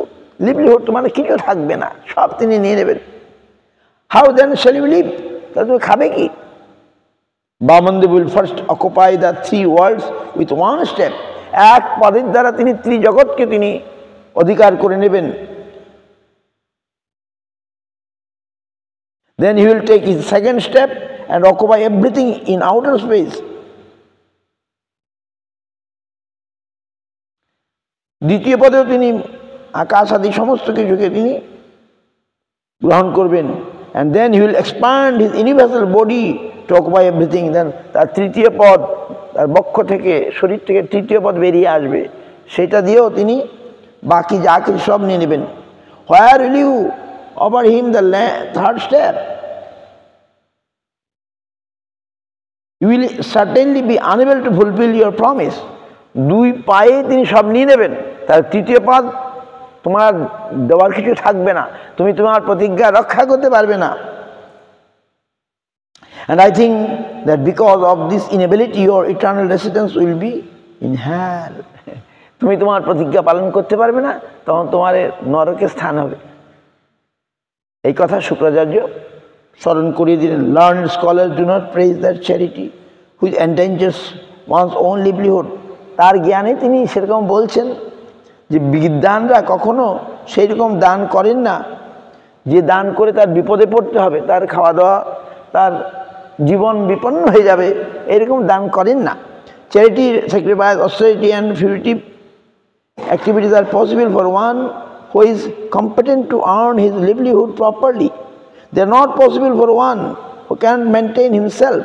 livelihood, তোমার কিছু থাকবে না, সব তিনি নিয়ে নেবেন। How then shall you live, তাহলে তুমি খাবে কি? Vamanadeva will first occupy the 3 worlds with 1 step, এক পদের দ্বারা তিনি ত্রিজগৎকে তিনি অধিকার করে নেবেন। Then he will take his second step and occupy everything in outer space. দ্বিতীয় পদেও তিনি আকাশ আদি সমস্ত কিছুকে তিনি গ্রহণ করবেন। And then he will expand his universal body to occupy everything. Then তার তৃতীয় পদ, তার বক্ষ থেকে শরীর থেকে তৃতীয় পদ বেরিয়ে আসবে, সেটা দিয়েও তিনি বাকি যা কিছু সব নিয়ে নেবেন। Where will you offer him the 3rd step? You will certainly be unable to fulfill your promise. 2 পায়ে তিনি সব নিয়ে নেবেন, তার তৃতীয় পদ তোমার দেওয়ার কিছু থাকবে না, তুমি তোমার প্রতিজ্ঞা রক্ষা করতে পারবে না। And I think that because of this inability your eternal residence will be in hell. তুমি তোমার প্রতিজ্ঞা পালন করতে পারবে না, তখন তোমার নরকে স্থান হবে। এই কথা শুক্রাচার্য স্মরণ করিয়ে দিলেন। Learned scholars do not praise that charity which endangers one's own livelihood. তার জ্ঞানে তিনি সেরকম বলছেন যে বিদ্বানরা কখনো সেই রকম দান করেন না যে দান করে তার বিপদে পড়তে হবে, তার খাওয়া দাওয়া, তার জীবন বিপন্ন হয়ে যাবে, এরকম দান করেন না। Charity, sacrifice, austerity and fruitive activities are possible for one who is competent to earn his livelihood properly. They are not possible for one who cannot maintain himself.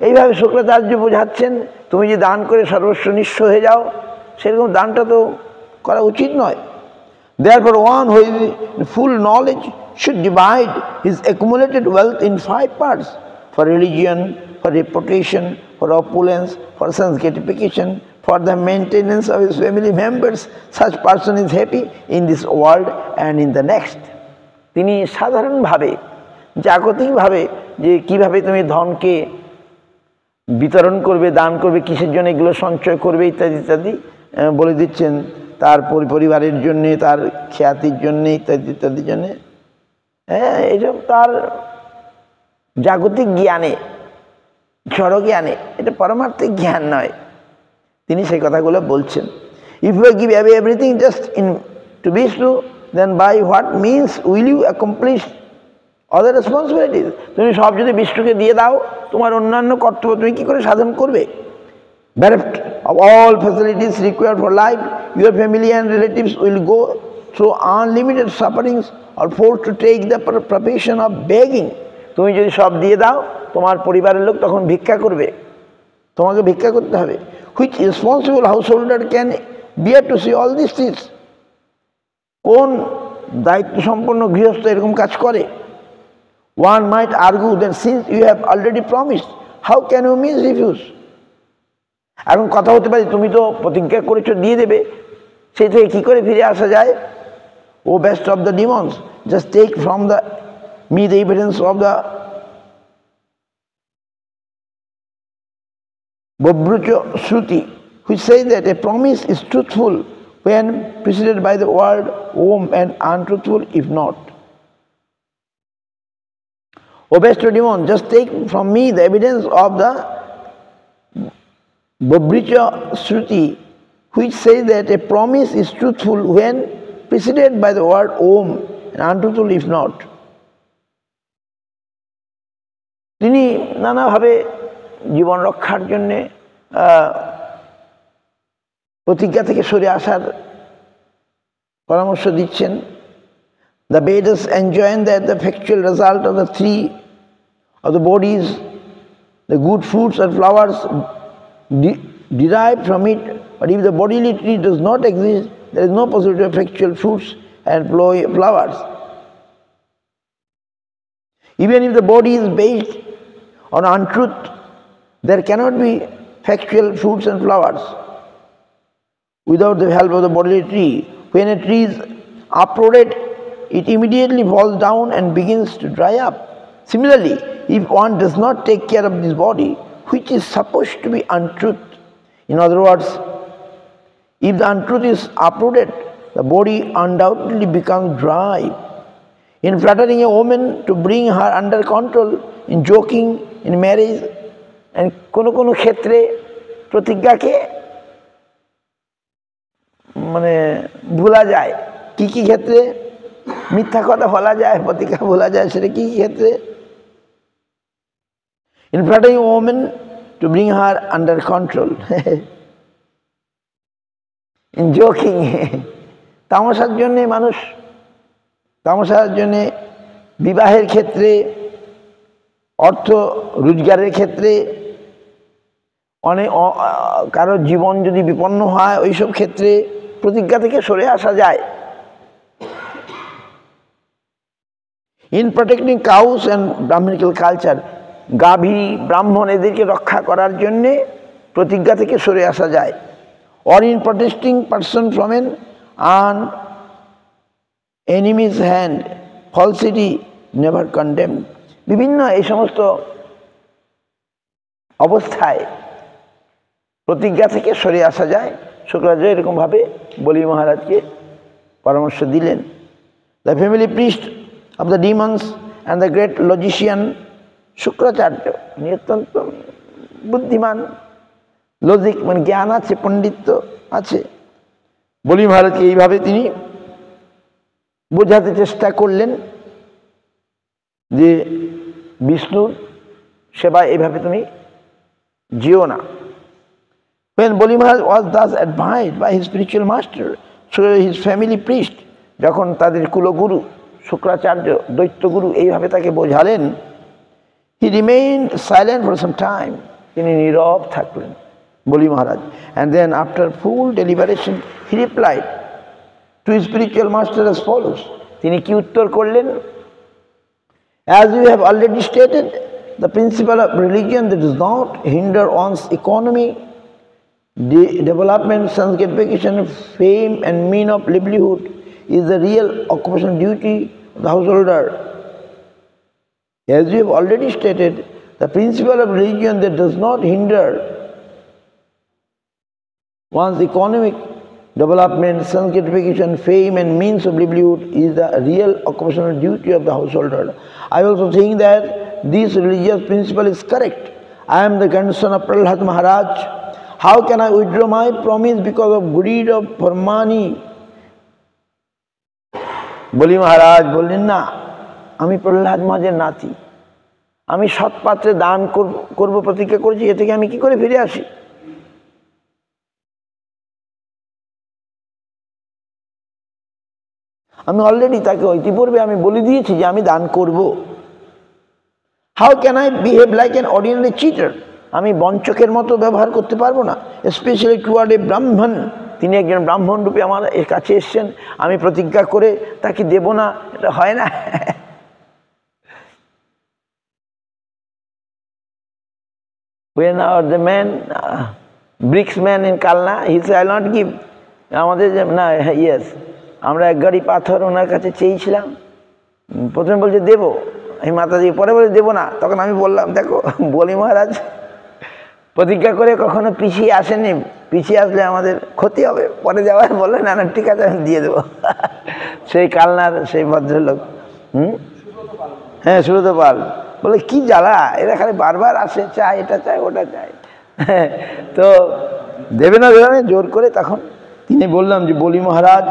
এইভাবে শুক্রাচার্য বোঝাচ্ছেন, তুমি যে দান করে সর্বস্ব নিঃস্ব হয়ে যাও, সেরকম দানটা তো করা উচিত নয়। Therefore, one who is in full knowledge should divide his accumulated wealth in 5 parts: for religion, for reputation, for opulence, for sense gratification, for the maintenance of his family members. Such person is happy in this world and in the next. তিনি সাধারণভাবে, জাগতিকভাবে যে কিভাবে তুমি ধনকে বিতরণ করবে, দান করবে, কিসের জন্য এগুলো সঞ্চয় করবে ইত্যাদি ইত্যাদি বলে দিচ্ছেন। তার পরিবারের জন্যে, তার খ্যাতির জন্যে ইত্যাদি ইত্যাদির জন্যে। হ্যাঁ, এইসব তার জাগতিক জ্ঞানে, জড় জ্ঞানে, এটা পারমার্থিক জ্ঞান নয়। তিনি সেই কথাগুলো বলছেন। If you give away everything just into Vishnu, then by what means will you accomplish other responsibilities? তুমি সব যদি বিষ্ণুকে দিয়ে দাও, তোমার অন্যান্য কর্তব্য তুমি কী করে সাধন করবে? Bereft of all facilities required for life, your family and relatives will go through unlimited sufferings or forced to take the profession of begging. তুমি যদি সব দিয়ে দাও, তোমার পরিবারের লোক তখন ভিক্ষা করবে, তোমাকে ভিক্ষা করতে হবে। Which responsible householder can bear to see all these things? কোন দায়িত্ব সম্পন্ন গৃহস্থ এরকম কাজ করে? One might argue that since you have already promised, how can you refuse? এখন কথা হতে পারে, তুমি তো প্রতিজ্ঞা করেছো দিয়ে দেবে, সেই থেকে কী করে ফিরে আসা যায়? O best of the demons, just take from me the evidence of the Babrucha Shruti, which says that a promise is truthful when preceded by the word Om and untruthful if not. O best of demons, just take from me the evidence of the Babrucha Shruti, which says that a promise is truthful when preceded by the word Om and untruthful if not. তিনি নানাভাবে জীবন রক্ষার জন্যে প্রতিজ্ঞা থেকে সরে আসার পরামর্শ দিচ্ছেন। The Vedas enjoin that the factual result of the three of the bodies, the good fruits and flowers derived from it, but if the bodily tree does not exist, there is no possibility of factual fruits and flowers. Even if the body is based on untruth, there cannot be factual fruits and flowers without the help of the bodily tree. When a tree is uprooted, it immediately falls down and begins to dry up. Similarly, if one does not take care of this body, which is supposed to be untruth, in other words, if the untruth is uprooted, the body undoubtedly becomes dry. In flattering a woman to bring her under control, in joking, in marriage, and কোনো ক্ষেত্রে প্রতিজ্ঞাকে মানে ভোলা যায়। কি কি ক্ষেত্রে মিথ্যা কথা বলা যায়, প্রতিজ্ঞা ভোলা যায়, সেটা কি কি ক্ষেত্রে? In flattering a woman to bring her under control, in joking, তামাশার জন্যে মানুষ, তামাশার জন্যে বিবাহের ক্ষেত্রে, অর্থ রোজগারের ক্ষেত্রে, অনেক কারো জীবন যদি বিপন্ন হয়, ওইসব ক্ষেত্রে প্রতিজ্ঞা থেকে সরে আসা যায়। In protecting cows and Brahminical culture, গাভী, ব্রাহ্মণ এদেরকে রক্ষা করার জন্যে প্রতিজ্ঞা থেকে সরে আসা যায়। Or in protecting person from an enemy's hand, falsity never condemned. বিভিন্ন এই সমস্ত অবস্থায় প্রতিজ্ঞা থেকে সরে আসা যায়। শুক্রাচার্য এরকমভাবে বলি মহারাজকে পরামর্শ দিলেন। The family priest of the demons and the great logician Shukracharya, উনি অত্যন্ত বুদ্ধিমান, লজিক মানে জ্ঞান আছে, পণ্ডিত্য আছে। বলি মহারাজকে এইভাবে তিনি বোঝাতে চেষ্টা করলেন যে বিষ্ণুর সেবা এইভাবে তুমি যেও না। When Bali Maharaj was thus advised by his spiritual master, so his family priest, যখন তাদের কুলগুরু শুক্রাচার্য দৈত্যগুরু এইভাবে তাকে বোঝালেন, he remained silent for some time. তিনি নীরব থাকলেন বলি মহারাজ। And then after full deliberation he replied to his spiritual master as follows. তিনি কি উত্তর করলেন? As we have already stated, the principle of religion that does not hinder one's economy, development, sanctification, fame and mean of livelihood is the real occupational duty of the householder. As we have already stated, the principle of religion that does not hinder one's economic development, sanctification, fame and means of livelihood is the real occupational duty of the householder. I also think that this religious principle is correct. I am the grandson of Prahlad Maharaj. How can I withdraw my promise because of greed for money? বলি মহারাজ বললেন, না, আমি প্রহ্লাদ মহারাজের নাতি, আমি সৎ পাত্রে দান করব প্রতিজ্ঞা করেছি, এ থেকে আমি কি করে ফিরে আসি? আমি অলরেডি তাকে ইতিপূর্বে আমি বলে দিয়েছি যে আমি দান করব। How can I behave like an ordinary cheater? আমি বঞ্চকের মতো ব্যবহার করতে পারবো না, স্পেশালি টুয়ার্ড এ ব্রাহ্মণ। তিনি একজন ব্রাহ্মণ রূপে আমার এর কাছে এসছেন, আমি প্রতিজ্ঞা করে তাকে দেব না, এটা হয় না। When the man, bricks man in Kalna, he said, I will not give. আমাদের না, ইয়েস, আমরা এক গাড়ি পাথর ওনার কাছে চেয়েছিলাম, প্রথমে বলছে দেবো, এই মাতাজি, পরে বলে দেবো না। তখন আমি বললাম, দেখো বলি মহারাজ প্রতিজ্ঞা করে কখনো পিছিয়ে আসেনি, পিছিয়ে আসলে আমাদের ক্ষতি হবে। পরে যাওয়ার বললেন, না না ঠিক আছে আমি দিয়ে দেবো। সেই কালনার সেই ভদ্রলোক, হ্যাঁ সুব্রত পাল, বলে কি জ্বালা, এরা খালি বারবার আসে, চায় এটা চায় ওটা চায়, তো দেবে না দেবে না জোর করে। তখন তিনি বললাম যে বলি মহারাজ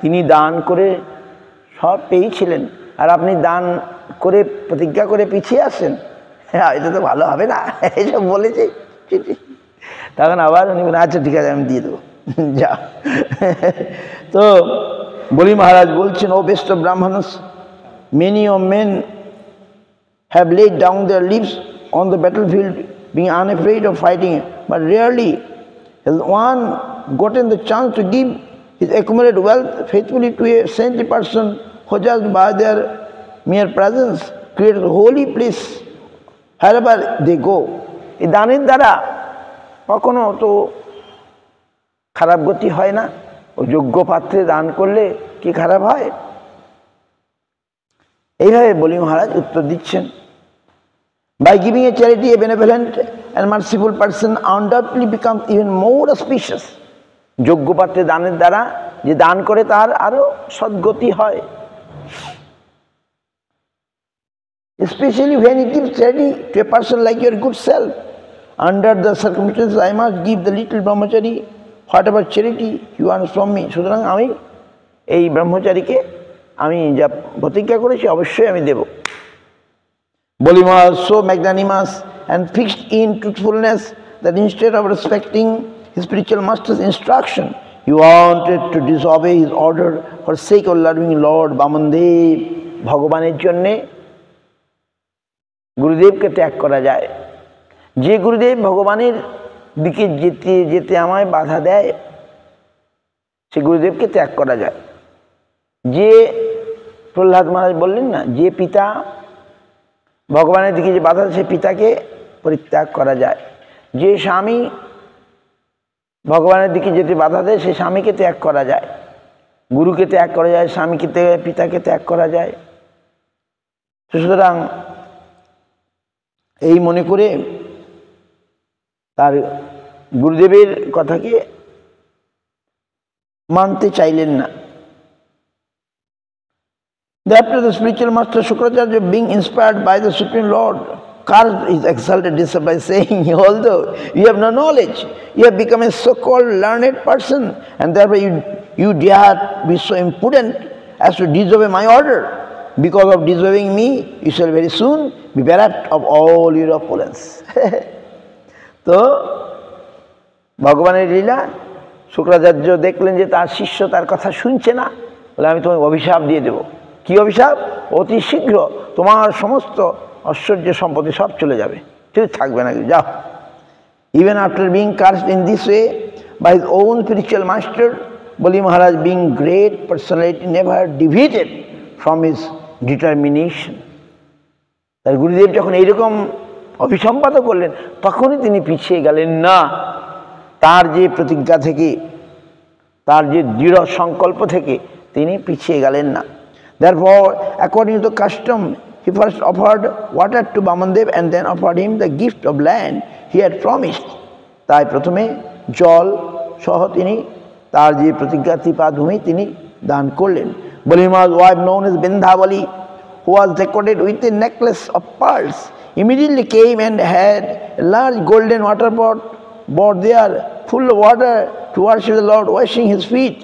তিনি দান করে সব পেয়েছিলেন, আর আপনি দান করে প্রতিজ্ঞা করে পিছিয়ে আসেন, হ্যাঁ এটা তো ভালো হবে না, এইসব বলেছে। তখন আবার উনি বলেন, আচ্ছা ঠিক আছে আমি দিয়ে দেবো, যা। তো বলি মহারাজ বলছেন, O best of Brahmins, many of men have laid down their lives on the battlefield, being unafraid of fighting, but rarely has one gotten the chance to give his accumulated wealth faithfully to a saintly person who just by their mere presence creates a holy place wherever they go. এই দানের দ্বারা কখনো তো খারাপ গতি হয় না, ও যোগ্য পাত্রে দান করলে কি খারাপ হয়? এইভাবে বলি মহারাজ উত্তর দিচ্ছেন। By giving a charity, a benevolent and merciful person undoubtedly becomes even more auspicious. যোগ্য পাত্রে দানের দ্বারা যে দান করে তার আরো সদ্গতি হয়। Especially when he gives charity to a person like your good self. Under the circumstances, I must give the little brahmachari whatever charity you want from me. সুতরাং আমি এই ব্রহ্মচারীকে আমি যা প্রতিজ্ঞা করেছি অবশ্যই আমি দেব। Boli was so magnanimous and fixed in truthfulness that instead of respecting his spiritual master's instruction, he wanted to disobey his order for sake of loving Lord Bamandev. ভগবানের জন্যে গুরুদেবকে ত্যাগ করা যায়। যে গুরুদেব ভগবানের দিকে যেতে যেতে আমায় বাধা দেয়, সে গুরুদেবকে ত্যাগ করা যায়। যে প্রহ্লাদ মহারাজ বললেন না, যে পিতা ভগবানের দিকে যে বাধা দেয় সে পিতাকে পরিত্যাগ করা যায়। যে স্বামী ভগবানের দিকে যেতে বাধা দেয় সে স্বামীকে ত্যাগ করা যায়, গুরুকে ত্যাগ করা যায়, স্বামীকে পিতাকে ত্যাগ করা যায়। সুতরাং এই মনে করে তার গুরুদেবের কথাকে মানতে চাইলেন না। Thereafter the spiritual master Shukracharya, being inspired by the Supreme Lord, cursed his exalted disciple by saying, although you have no knowledge, you have become a so-called learned person, and therefore you dare be so impudent as to disobey my order. Because of disobeying me, you shall very soon be bereft of all your opulence. তো ভগবানের লীলা, শুক্রাচার্য দেখলেন যে তার শিষ্য তার কথা শুনছে না, বলে আমি তোমাকে অভিশাপ দিয়ে দেবো। কি অভিশাপ? অতি শীঘ্র তোমার সমস্ত ঐশ্বর্য সম্পত্তি সব চলে যাবে, কিছু থাকবে না, যাও। Even after being cursed in this way by his own spiritual master, Bali Maharaj, being great personality, never deviated from his determination. তার গুরুদেব যখন এইরকম অভিসম্পাত করলেন তখনই তিনি পিছিয়ে গেলেন না, তার যে প্রতিজ্ঞা থেকে, তার যে দৃঢ় সংকল্প থেকে তিনি পিছিয়ে গেলেন না। Therefore, according to the custom, he first offered water to Bamandev and then offered him the gift of land he had promised. তাই প্রথমে জল সহ তিনি তার যে প্রতিজ্ঞা ত্রিপাদভূমি তিনি দান করলেন। Bali Maharaj's wife, known as Bindhavali, who was decorated with a necklace of pearls, immediately came and had a large golden water pot brought there full of water to worship the Lord, washing his feet.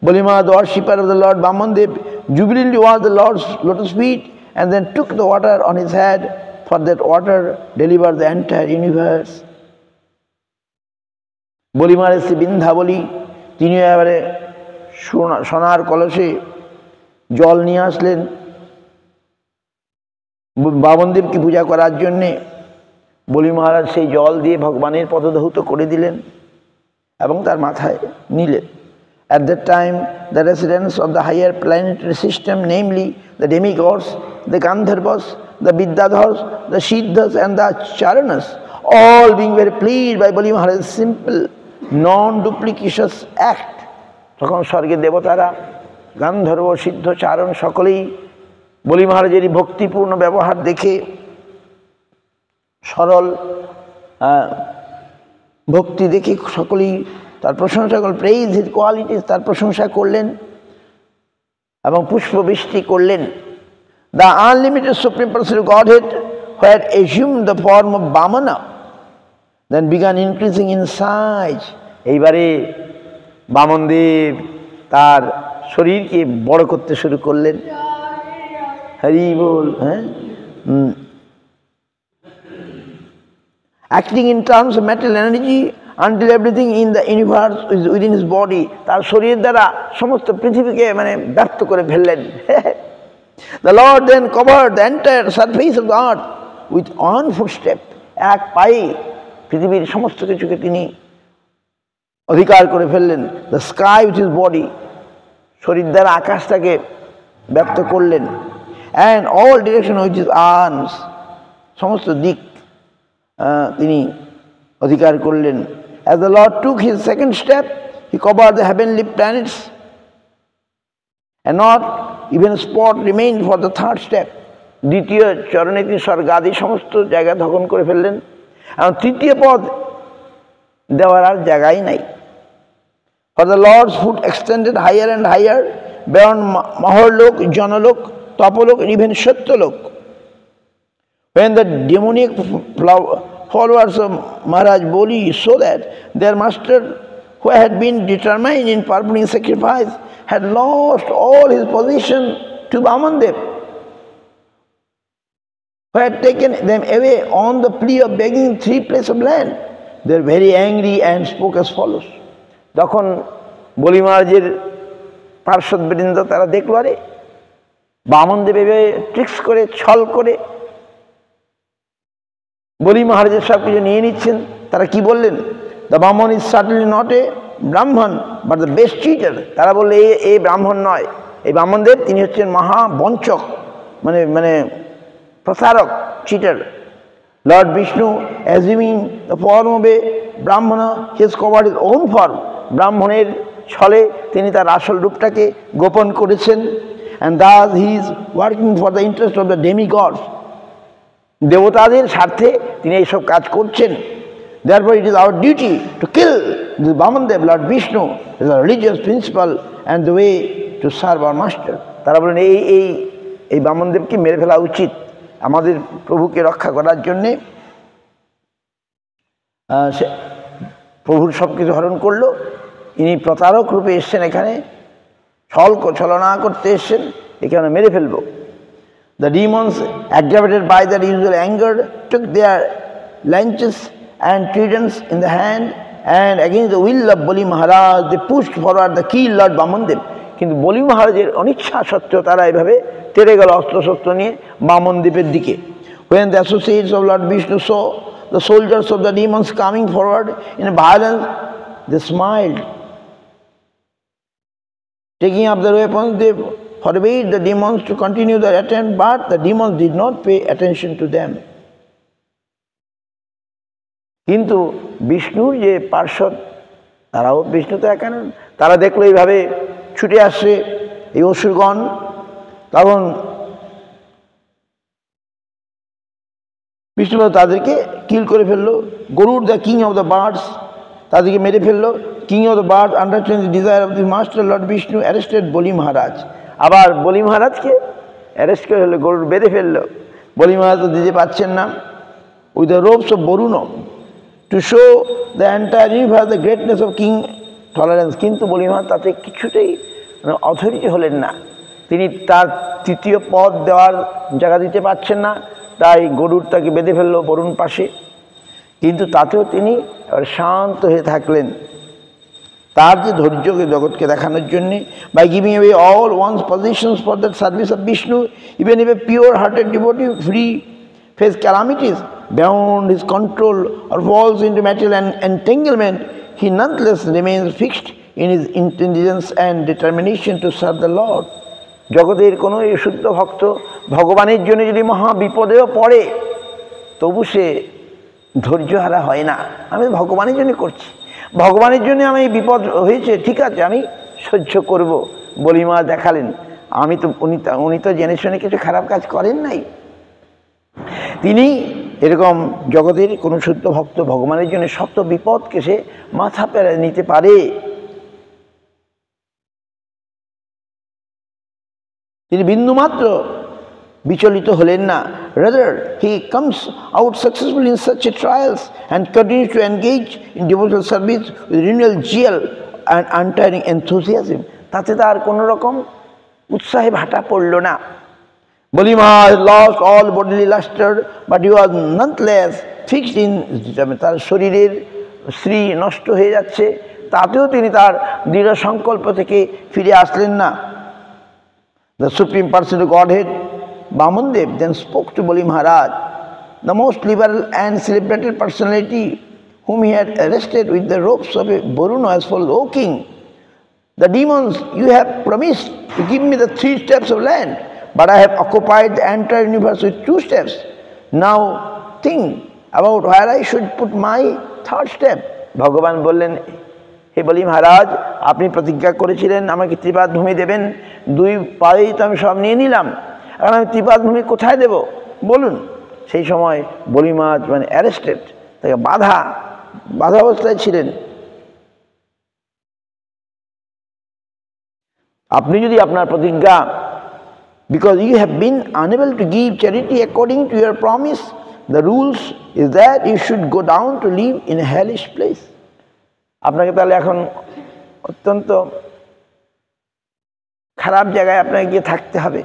Bali Maharaj, the worshipper of the Lord Bamandev, jubilantly washed the Lord's lotus feet and then took the water on his head, for that water delivered the entire universe. Bali Maharaj Shri বিন্ধ্যাবলী তিনি এবারে সোনার কলসে জল নিয়ে আসলেন বামনদেবকে পূজা করার জন্যে। বলি মহারাজ সেই জল দিয়ে ভগবানের পদধৌত করে দিলেন এবং তার মাথায় নিলেন। At that time, the residents of the higher planetary system, namely the demigods, the Gandharvas, the Vidyadhars, the Siddhas and the Charanas, all being very pleased by Bali Maharaj's simple, non-duplicitous act, তখন স্বর্গের দেবতারা গান্ধর্ব, সিদ্ধ, চারণ সকলেই বলি মহারাজের এই ভক্তিপূর্ণ ব্যবহার দেখে, সরল ভক্তি দেখে সকলেই তার প্রশংসা করলেন। প্রেইজ হিজ কোয়ালিটিস, তার প্রশংসা করলেন এবং পুষ্পবৃষ্টি করলেন। The unlimited supreme person godhead who had assumed the form of Vamana then began increasing in size. এইবারে বামনদেব তার শরীরকে বড় করতে শুরু করলেন। হরি বল। হ্যাঁ, acting in terms of material energy until everything in the universe is within his body. তার শরীর দ্বারা সমস্ত পৃথিবীকে মানে ব্যর্থ করে ফেললেন। The Lord then covered the entire surface of the earth with one footstep. এক পায়ে পৃথিবীর সমস্ত কিছুকে তিনি অধিকার করে ফেললেন। The sky with his body, শরীর দ্বারা আকাশটাকে ব্যপ্ত করলেন। And all direction with his arms, সমস্ত দিক তিনি অধিকার করলেন। As the Lord took his second step, he covered the heavenly planets and not even a spot remained for the third step. দ্বিতীয় চরণে তিনি স্বর্গাদি সমস্ত জায়গা দখল করে ফেললেন এবং তৃতীয় পদ দেওয়ার আর জায়গাই নাই। For the Lord's foot extended higher and higher beyond Maharlok, Janalok, Tapalok and even Satyalok. When the demoniac followers of Maharaj Bali saw that their master, who had been determined in performing sacrifice, had lost all his position to Bamandev, who had taken them away on the plea of begging 3 places of land, they were very angry and spoke as follows. তখন বলি মহারাজের পার্শ্বদবৃন্দ তারা দেখলো, আরে বামনদেব এভাবে ট্রিক্স করে, ছল করে বলি মহারাজের সব কিছু নিয়ে নিচ্ছেন। তারা কি বললেন? দ্য বামন ইজ সার্টেনলি নট এ ব্রাহ্মণ বাট দ্য বেস্ট চিটার। তারা বললে এই ব্রাহ্মণ নয়, এই বামনদেব তিনি হচ্ছেন মহাবঞ্চক, মানে প্রতারক, cheater. Lord Vishnu assuming the form of a Brahmin, he has covered his own form. ব্রাহ্মণের ছলে তিনি তার আসল রূপটাকে গোপন করেছেন। And thus he is working for the interest of the demigods. দেবতাদের স্বার্থে তিনি এইসব কাজ করছেন। Therefore it is our duty to kill this Bamandev. Lord Vishnu is a religious principle and the way to serve our master. তারা বলেন এই বামনদেবকে মেরে ফেলা উচিত আমাদের প্রভুকে রক্ষা করার জন্যে। প্রভুর সব কিছু হরণ করলো, ইনি প্রতারক রূপে এসছেন, এখানে ছলনা করতে এসছেন, একে আমরা মেরে ফেলবো। The demons, aggravated by their usual anger, took their lances and tridents in the hand, and against the will of Bali Maharaj, they pushed forward the key Lord Bamandev. কিন্তু বলি মহারাজের অনিচ্ছা সত্ত্বেও তারা এভাবে তেড়ে গেল অস্ত্রশস্ত্র নিয়ে বামনদেবের দিকে। When the associates of Lord Vishnu saw the soldiers of the demons coming forward in violence, they smiled. Taking up their weapons, they forbade the demons to continue their attempt, but the demons did not pay attention to them. কিন্তু বিষ্ণুর যে পার্শ্বদ, তারাও বিষ্ণু তো একা নন, তারা দেখলো এইভাবে ছুটে আসছে এই অসুরগণ, তখন বিষ্ণু তাদেরকে কিল করে ফেললো। Garuda the king of the birds তাদেরকে মেরে ফেললো। King of the bird understand the desire of the master lord Vishnu arrested Bali Maharaj. আবার বলি মহারাজকে অ্যারেস্ট করে ফেললো, গরুড় বেঁধে ফেললো। বলি মহারাজ তো দিতে পারছেন না। With the ropes of Varuna to show the entire universe the greatness of king tolerance. কিন্তু বলি মহারাজ তাতে কিছুতেই অথরিটি হলেন না, তিনি তার তৃতীয় পদ দেওয়ার জায়গা দিতে পারছেন না, তাই গরুড় তাকে বেঁধে ফেললো বরুণ পাশে। কিন্তু তাতেও তিনি শান্ত হয়ে থাকলেন, তার যে ধৈর্যকে জগৎকে দেখানোর জন্যে। By giving away all one's positions for the service of Vishnu, even if a pure hearted devotee free face calamities beyond his control or falls into material entanglement, he nonetheless remains fixed in his intelligence and determination to serve the Lord. জগতের কোনো এই শুদ্ধ ভক্ত ভগবানের জন্য যদি মহা বিপদেও পড়ে, তবু সে ধৈর্যহারা হয় না। আমি ভগবানের জন্য করছি, ভগবানের জন্য আমি বিপদ হয়েছে, ঠিক আছে আমি সহ্য করব। বলি মা দেখালেন, আমি তো উনি তো জেনে শুনে কিছু খারাপ কাজ করেন নাই। তিনি এরকম জগতের কোনো শুদ্ধ ভক্ত ভগবানের জন্য শত বিপদকে সে মাথা পেরে নিতে পারে। তিনি বিন্দুমাত্র বিচলিত হলেন না। Rather he comes out successful in such a trials and continues to engage in devotional service with renewal zeal and untiring enthusiasm. তাতে তার কোনো রকম উৎসাহে ভাটা পড়ল না। Bali Maharaj lost all bodily lustre but you are nonetheless fixed in, তার শরীরের শ্রী নষ্ট হয়ে যাচ্ছে, তাতেও তিনি তার দৃঢ় সংকল্প থেকে ফিরে আসলেন না। The Supreme Person of Godhead, Bamandev, then spoke to Bali Maharaj, the most liberal and celebrated personality whom he had arrested with the ropes of a Varuna, as follows: O king, the demons, you have promised to give me the 3 steps of land, but I have occupied the entire universe with 2 steps. Now think about where I should put my 3rd step. Bhagavan বললেন, হে বলি মহারাজ, আপনি প্রতিজ্ঞা করেছিলেন আমাকে ত্রিপাদ ভূমি দেবেন, 2 পায়েই তো আমি সব নিয়ে নিলাম, এখন আমি ত্রিপাদ ভূমি কোথায় দেব বলুন। সেই সময় বলি মহারাজ মানে অ্যারেস্টেড, তাকে বাধা অবস্থায় ছিলেন। আপনি যদি আপনার প্রতিজ্ঞা, because you have been unable to give charity according to your promise, the rules is that you should go down to live in a hellish place. আপনাকে তাহলে এখন অত্যন্ত খারাপ জায়গায় আপনাকে গিয়ে থাকতে হবে,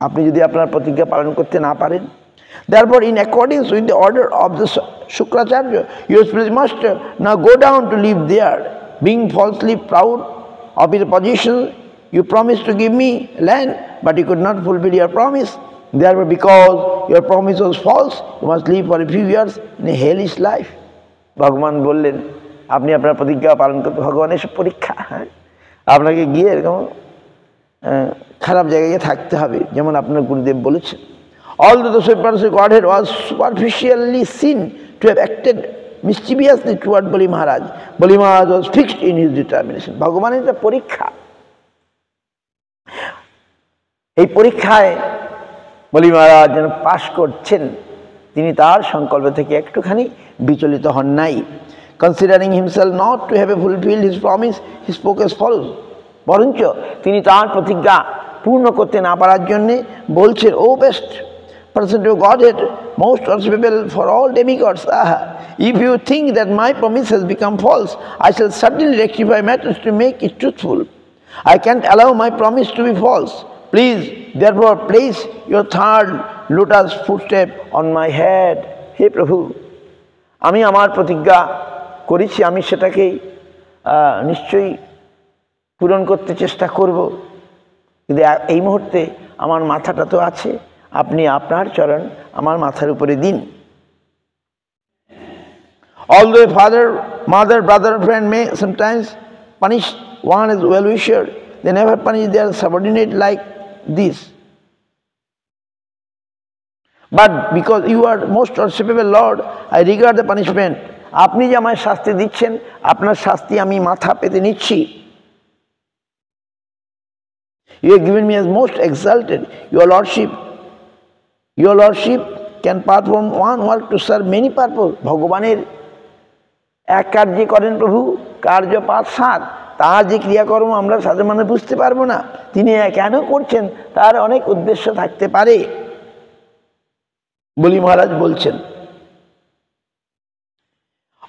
আপনি যদি আপনার প্রতিজ্ঞা পালন করতে না পারেন। Therefore, in accordance with the order of the Shukracharya, your spirit must now go down to live there. Being falsely proud of your position, you promised to give me land, but you could not fulfill your promise. Therefore, because your promise was false, you must live for a few years in a hellish life. ভগবান বললেন, আপনি আপনার প্রতিজ্ঞা পালন করতে, ভগবানের সব পরীক্ষা, হ্যাঁ আপনাকে গিয়ে এরকম খারাপ জায়গায় থাকতে হবে, যেমন আপনার গুরুদেব বলেছেন। Although the Supreme Person of Godhead was superficially seen to have acted mischievously toward Bali Maharaj, Bali Maharaj was fixed in his determination. ভগবানের একটা পরীক্ষা, এই পরীক্ষায় বলি মহারাজ যেন পাশ করছেন, তিনি তার সংকল্প থেকে একটুখানি বিচলিত হন নাই। Considering himself not to have fulfilled his promise, he spoke as follows. বরঞ্চ তিনি তার প্রতিজ্ঞা পূর্ণ করতে না পারার জন্যে বলছেন, O best person of Godhead, most worshipable for all demigods, if you think that my promise has become false, I shall certainly rectify matters to make it truthful. I can't allow my promise to be false. Please, therefore, place your 3rd lotus footstep on my head. হে প্রভু, আমি আমার প্রতিজ্ঞা করেছি, আমি সেটাকেই নিশ্চয়ই পূরণ করতে চেষ্টা করব, কিন্তু এই মুহূর্তে আমার মাথাটা তো আছে, আপনি আপনার চরণ আমার মাথার উপরে দিন। Although a father, mother, brother, friend may sometimes punish one as well-wisher, they never punish their subordinate like this. But because you are most worshipable Lord, I regard the punishment. আপনি যে আমায় শাস্তি দিচ্ছেন, আপনার শাস্তি আমি মাথা পেতে নিচ্ছি। You have given me as most exalted. Your lordship can perform one work to serve many purposes. ভগবানের এক কার্যে করেন প্রভু, কার্য 5-7, তার যে ক্রিয়াকর্ম আমরা সাধারণ মানুষ বুঝতে পারবো না, তিনি কেন করছেন তার অনেক উদ্দেশ্য থাকতে পারে। বলি মহারাজ বলছেন,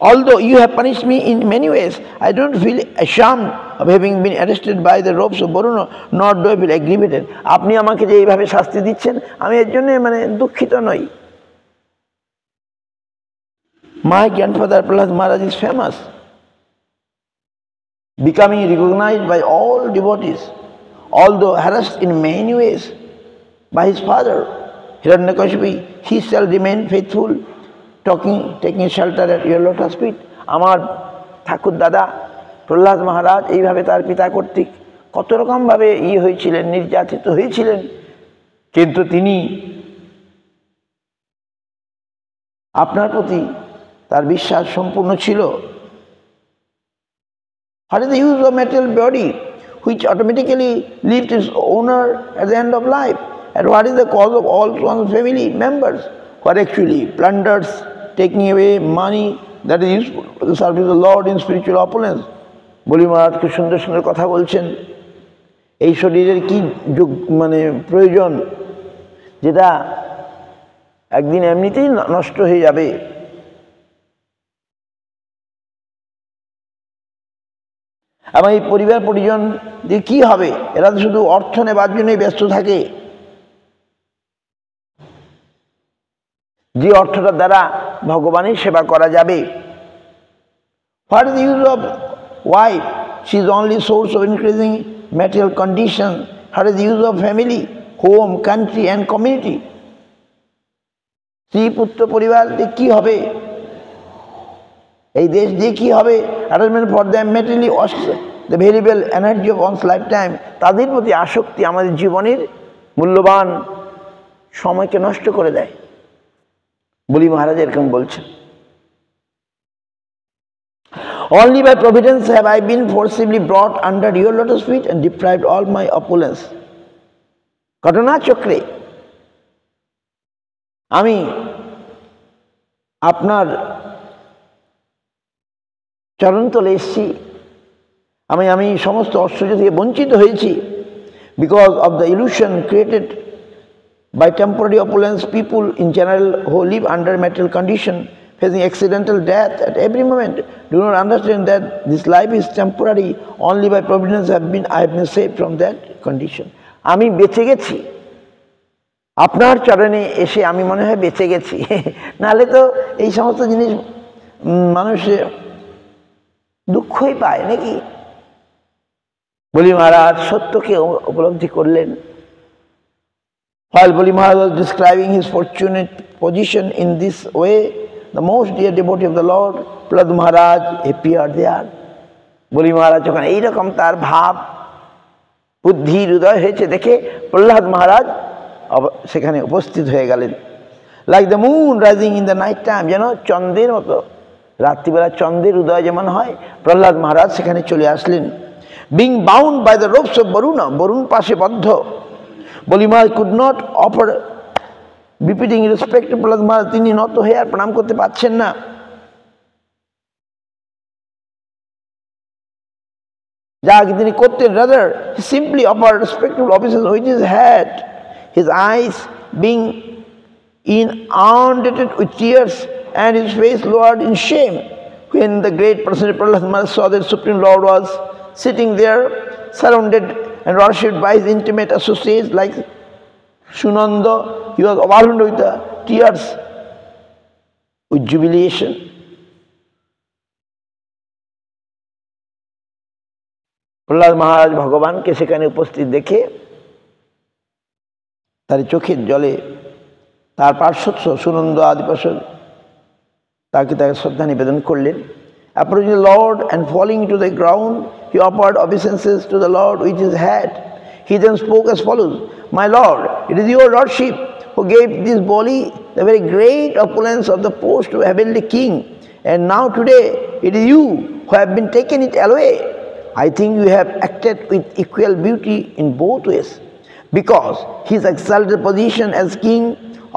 although you have punished me in many ways, I don't feel ashamed of having been arrested by the ropes of Varuna, nor do I feel aggravated. আপনি আমাকে যে এইভাবে শাস্তি দিচ্ছেন, আমি এর জন্য দুঃখিত নই। My grandfather Prahlad Maharaj is famous, becoming recognized by all devotees, although harassed in many ways by his father Hiranyakashipu. He shall remain faithful, taking shelter at your lotus feet. আমার ঠাকুর দাদা প্রহ্লাদ মহারাজ এইভাবে তার পিতা কর্তৃক কত রকমভাবে হয়েছিলেন, নির্যাতিত হয়েছিলেন, কিন্তু তিনি আপনার প্রতি তার বিশ্বাস সম্পূর্ণ ছিল। What is the use of material body which automatically leaves its owner at the end of life? And what is the cause of all one's family members who are actually plunders, taking away money that is useful for the service of the Lord in spiritual opulence? বলি মহারাজ খুব সুন্দর সুন্দর কথা বলছেন। এই শরীরের কি প্রয়োজন, যেটা একদিন এমনিতেই নষ্ট হয়ে যাবে। আমার এই পরিবার পরিজন দিয়ে কি হবে? এরা তো শুধু অর্থ নেবার জন্যই ব্যস্ত থাকে। যে অর্থটার দ্বারা ভগবানের সেবা করা যাবে। What is the use of wife? She is only source of increasing material condition. What is the use of family, home, country and community? স্ত্রী পুত্র পরিবার দিয়ে কি হবে? এই দেশ দিয়ে কি হবে? Attachment for them materially wastes the valuable energy of one's lifetime. তাদের প্রতি আসক্তি আমাদের জীবনের মূল্যবান সময়কে নষ্ট করে দেয়। বলি মহারাজ এরকম বলছেন, only by providence have I been forcibly brought under your lotus feet and deprived all my opulence. ঘটনা চক্রে আমি আপনার চরণতলে এসেছি, আমি সমস্ত ঐশ্বর্য থেকে বঞ্চিত হয়েছি। Because of the illusion created by temporary opulence, people in general who live under material condition, facing accidental death at every moment, do not understand that this life is temporary. Only by providence I have been saved from that condition. আমি বেঁচে গেছি, আপনার চরণে এসে আমি মনে হয় বেঁচে গেছি। নাহলে তো এই সমস্ত জিনিস মানুষ দুঃখই পায় নাকি? বলি মহারাজ সত্যকে উপলব্ধি করলেন। While Bali Maharaj was describing his fortunate position in this way, the most dear devotee of the Lord, Prahlad Maharaj, appeared there. Bali Maharaj যখন এইরকম তার ভাব বুদ্ধি হৃদয় হয়েছে দেখে প্রহ্লাদ মহারাজ সেখানে উপস্থিত হয়ে গেলেন। Like the moon rising in the night time, যেন চন্দ্রের মতো রাত্রিবেলা চন্দ্রের উদয় যেমন হয়, প্রহ্লাদ মহারাজ সেখানে চলে আসলেন। Being bound by the ropes of Varuna, Varun পাশে বদ্ধ, Bali Maharaj could not offer befitting respect to Prahlad Maharaj. তিনি নত হয়ে আর প্রণাম করতে পারছেন না। যা তিনি করতেন, rather he simply offered respectful obeisance with his head, his eyes being inundated with tears and his face lowered in shame. When the great personality Prahlad Maharaj saw that Supreme Lord was sitting there, surrounded and worshipped by his intimate associates like Sunanda, he was overwhelmed with the tears, with jubilation. Prahlad মহারাজ ভগবানকে সেখানে উপস্থিত দেখে তার চোখের জলে তার পার্শ্বস্থ সুনন্দ আদি পার্শ্বদ তাকে শ্রদ্ধা নিবেদন করলেন। Approaching the Lord and falling to the ground, he offered obeisances to the Lord with his head. He then spoke as follows: "My Lord, it is your Lordship who gave this body the very great opulence of the post of heavenly King, and now today it is you who have been taken it away. I think you have acted with equal beauty in both ways, because his exalted position as King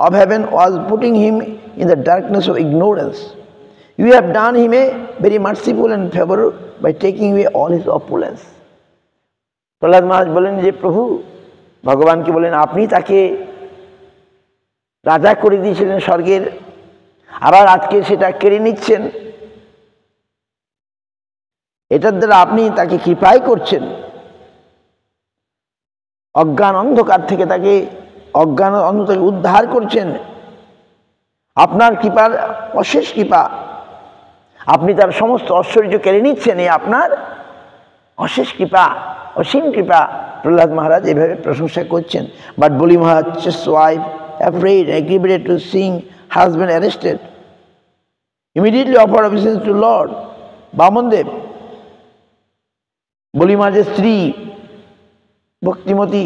of heaven was putting him in the darkness of ignorance. You have done him a very merciful and favor by taking away all his opulence." Prahlad মহারাজ বলেন যে প্রভু ভগবানকে বলেন আপনি তাকে রাজা করে দিয়েছিলেন স্বর্গের, আবার আজকে সেটা কেড়ে নিচ্ছেন। এটার দ্বারা আপনি তাকে কৃপাই করছেন, অজ্ঞান অন্ধকার থেকে তাকে অজ্ঞান অন্ধকার থেকে উদ্ধার করছেন। আপনার কৃপার অশেষ কৃপা, আপনি তার সমস্ত ঐশ্বর্য কেড়ে নিচ্ছেন, এই আপনার অশেষ কৃপা, অসীম কৃপা। প্রহ্লাদ মহারাজ এভাবে প্রশংসা করছেন। বাট বলি মহারাজ's wife, afraid and aggravated to seeing husband arrested, immediately offered obeisance to Lord. Bamandev, বলি মহারাজের স্ত্রী, ভক্তিমতী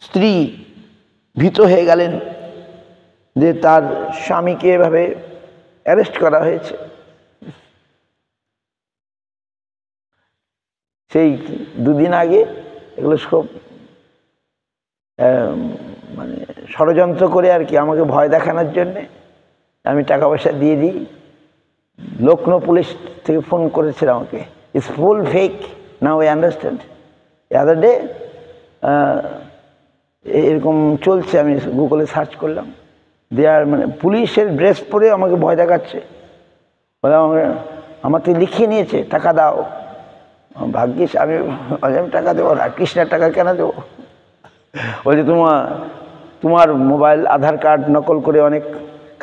স্ত্রী ভীত হয়ে গেলেন যে তার স্বামীকে এভাবে অ্যারেস্ট করা হয়েছে। সেই দুদিন আগে এগুলো সব মানে ষড়যন্ত্র করে আর কি আমাকে ভয় দেখানোর জন্যে আমি টাকা পয়সা দিয়ে দিই। লখনৌ পুলিশ থেকে ফোন করেছিল আমাকে, it's full fake, now I understand. Other day এরকম চলছে, আমি গুগলে সার্চ করলাম, দেয়ার মানে পুলিশের ড্রেস পরে আমাকে ভয় দেখাচ্ছে, বলে আমার থেকে লিখিয়ে নিয়েছে টাকা দাও। ভাগ্যিস আমি টাকা দেবো না, কৃষ্ণের টাকা কেন দেবো? বলছে তোমার মোবাইল আধার কার্ড নকল করে অনেক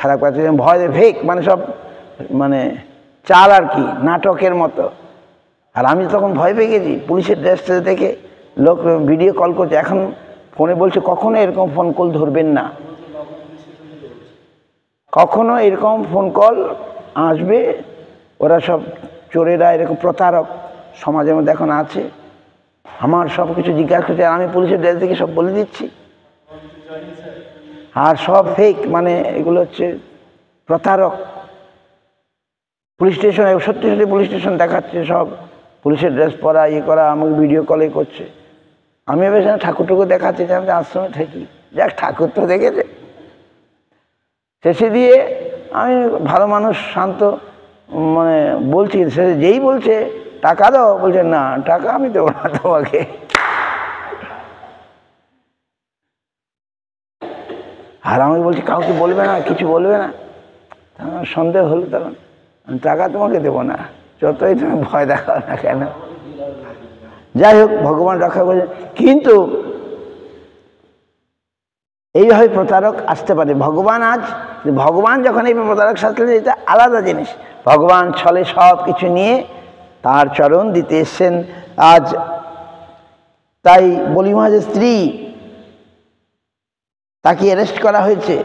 খারাপ কাজ, ভয় ফেক মানে সব মানে চাল আর কি, নাটকের মতো। আর আমি তখন ভয় পেয়ে গেছি, পুলিশের ড্রেসটা দেখে লোক ভিডিও কল করছে। এখন ফোনে বলছে কখনো এরকম ফোন কল ধরবেন না, কখনো এরকম ফোন কল আসবে। ওরা সব চোরেরা, এরকম প্রতারক সমাজের মধ্যে এখন আছে। আমার সব কিছু জিজ্ঞাসা করছে, আর আমি পুলিশের ড্রেস দেখে সব বলে দিচ্ছি। আর সব ফেক, মানে এগুলো হচ্ছে প্রতারক। পুলিশ স্টেশন, সত্যি সত্যি পুলিশ স্টেশন দেখাচ্ছে, সব পুলিশের ড্রেস পরা, ইয়ে করা, আমাকে ভিডিও কলে করছে। আমি এবার ঠাকুরটুকু দেখাচ্ছি যে আমি আশ্রমে থাকি, যাক ঠাকুর তো দেখেছে। শেষে দিয়ে আমি ভালো মানুষ, শান্ত, মানে বলছি, শেষে যেই বলছে টাকা দাও, বলছে না টাকা আমি দেবো না তোমাকে। আর আমাকে বলছি কাউকে বলবে না, কিছু বলবে না। আমার সন্দেহ হলো তখন, আমি টাকা তোমাকে দেবো না, যতই তুমি ভয় দেখাও না কেন। যাই হোক, ভগবান রক্ষা করেছেন। কিন্তু এইভাবে প্রতারক আসতে পারে। ভগবান যখন এই প্রতারক শাস্ত্রে, এটা আলাদা জিনিস। ভগবান ছলে সব কিছু নিয়ে তার চরণ দিতে এসছেন আজ। তাই বলি মহারাজের স্ত্রী, তাকে অ্যারেস্ট করা হয়েছে।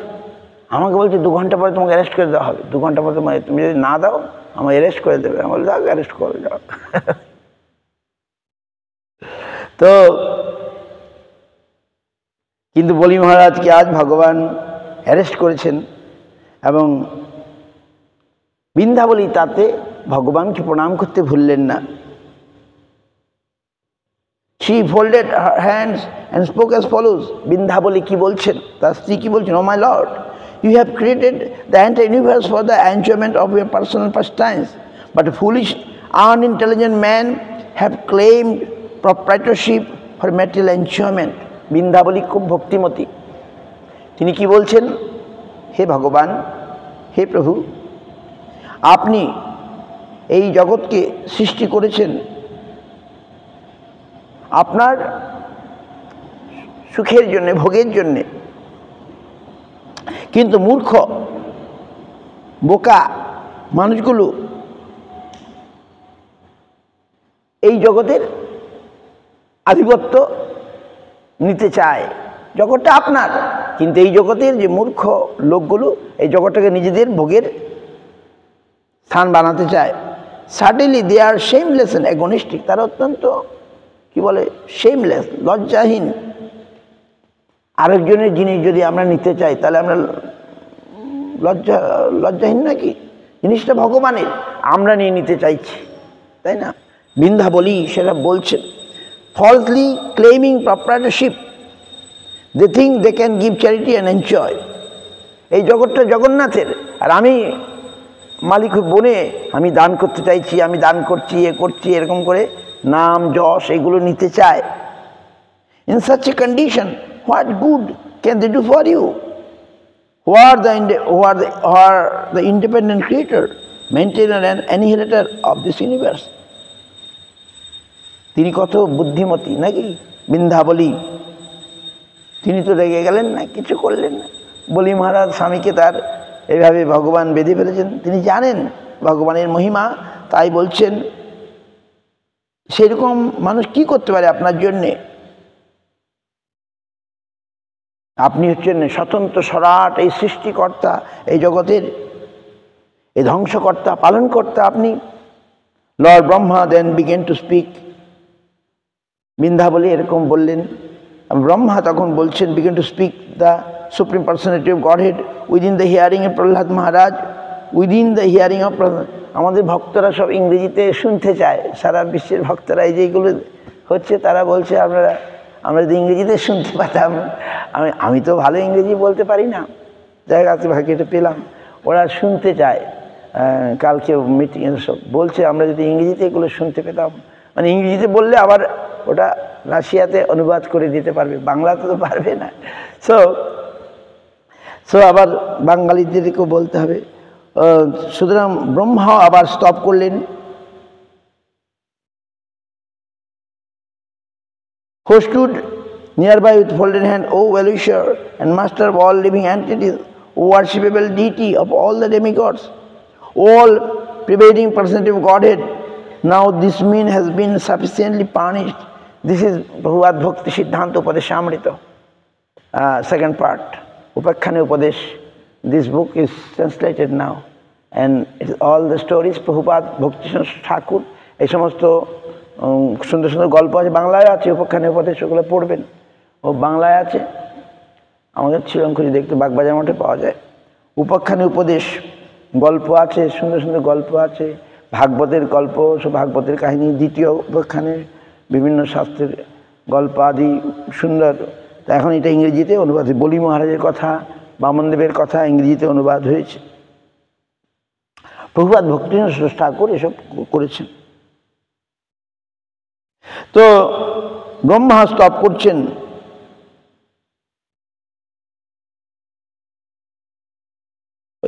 আমাকে বলছে 2 ঘন্টা পরে তোমাকে অ্যারেস্ট করে দেওয়া হবে, 2 ঘন্টা পরে তুমি যদি না দাও আমাকে অ্যারেস্ট করে দেবে। আমি বললাম যাক, অ্যারেস্ট করে যাও। তো কিন্তু বলি মহারাজকে আজ ভগবান অ্যারেস্ট করেছেন, এবং বৃন্দাবলী তাতে ভগবানকে প্রণাম করতে ভুললেন না। She folded her hands and spoke as follows. Brindabali কি বলছেন, তার স্ত্রী কি বলছেন? Oh my Lord, you have created the entire universe for the enjoyment of your personal pastimes, but foolish, unintelligent men have claimed proprietorship for material enjoyment. Brindabali খুব ভক্তিমতী। তিনি কি বলছেন? হে ভগবান, হে প্রভু, আপনি এই জগৎকে সৃষ্টি করেছেন আপনার সুখের জন্য, ভোগের জন্য। কিন্তু মূর্খ বোকা মানুষগুলো এই জগতের আধিপত্য নিতে চায়। জগৎটা আপনার, কিন্তু এই জগতের যে মূর্খ লোকগুলো এই জগৎটাকে নিজেদের ভোগের স্থান বানাতে চায়। Certainly they are shameless and agnostic, তারা অত্যন্ত কি বলে শেমলেস, লজ্জাহীন। আরেকজনের জিনিস যদি আমরা নিতে চাই তাহলে আমরা লজ্জাহীন নাকি? জিনিসটা ভগবানের, আমরা নিয়ে নিতে চাইছি, তাই না? বৃন্দাবলী সেটা বলছেন, falsely claiming proprietorship, they think they can give charity and enjoy. এই জগৎটা জগন্নাথের, আর আমি মালিক বনে আমি দান করতে চাইছি, আমি দান করছি, এ করছি, এরকম করে নাম যশ এগুলো নিতে চায়। In such a condition what good can they do for you? Who are the independent creator, maintainer and annihilator of this universe? তিনি কত বুদ্ধিমতী নাকি বৃন্দাবলী, তিনি তো রেগে গেলেন না, কিছু করলেন না। বলি মহারাজ স্বামীকে তার এইভাবে ভগবান বেঁধে ফেলেছেন, তিনি জানেন ভগবানের মহিমা, তাই বলছেন সেরকম মানুষ কি করতে পারে আপনার জন্যে? আপনি হচ্ছেন স্বতন্ত্র সরাট, এই সৃষ্টিকর্তা, এই জগতের এই ধ্বংসকর্তা, পালনকর্তা আপনি। Lord Brahma then began to speak, Vindhyavali এরকম বললেন। ব্রহ্মা তখন বলছেন, began to speak the supreme personality of godhead within the hearing of Prahlad Maharaj, within the hearing of Prahlad. আমাদের ভক্তরা সব ইংরেজিতে শুনতে চায়, সারা বিশ্বের ভক্তরা এই যেগুলো হচ্ছে তারা বলছে আমরা যদি ইংরেজিতে শুনতে পাতাম। আমি তো ভালো ইংরেজি বলতে পারি না, জায়গাতে ভাগ্যটা পেলাম, ওরা শুনতে চায়। কালকে মিটিংয়ে সব বলছে আমরা যদি ইংরেজিতে এগুলো শুনতে পেতাম, মানে ইংরেজিতে বললে আবার ওটা রাশিয়াতে অনুবাদ করে দিতে পারবে, বাংলাতে তো পারবে না। সো আবার বাঙালিদেরকেও বলতে হবে। সুতরাং ব্রহ্মা আবার স্টপ করলেন। Who stood nearby with folded hand, O well-wisher and master of all living entities, O worshipable deity of all the demigods, all pervading personality of Godhead, now this mean has been sufficiently punished. This is Bhagavad Bhakti Siddhanta Upadeshamrita, second part, Upakhane Upadesh. This book is translated now, and it is all the stories Prabhupada Bhakti Thakur, এই সমস্ত সুন্দর সুন্দর গল্প আছে, বাংলায় আছে। উপাখ্যানে উপদেশ ওগুলো পড়বেন, ও বাংলায় আছে, আমাদের শ্রীলঙ্কুরি দেখতে বাগবাজার মঠে পাওয়া যায়। উপাখ্যানে উপদেশ গল্প আছে, সুন্দর সুন্দর গল্প আছে, ভাগবতের গল্প, সব ভাগবতের কাহিনী, দ্বিতীয় উপাখ্যানের বিভিন্ন শাস্ত্রের গল্প আদি সুন্দর। তা এখন এটা ইংরেজিতে অনুবাদ, বলি মহারাজের কথা, বামনদেবের কথা ইংরেজিতে অনুবাদ হয়েছে। প্রভুপাদ ভক্তিনাথ ঠাকুর এসব করেছেন। তো ব্রহ্মা স্তব করছেন,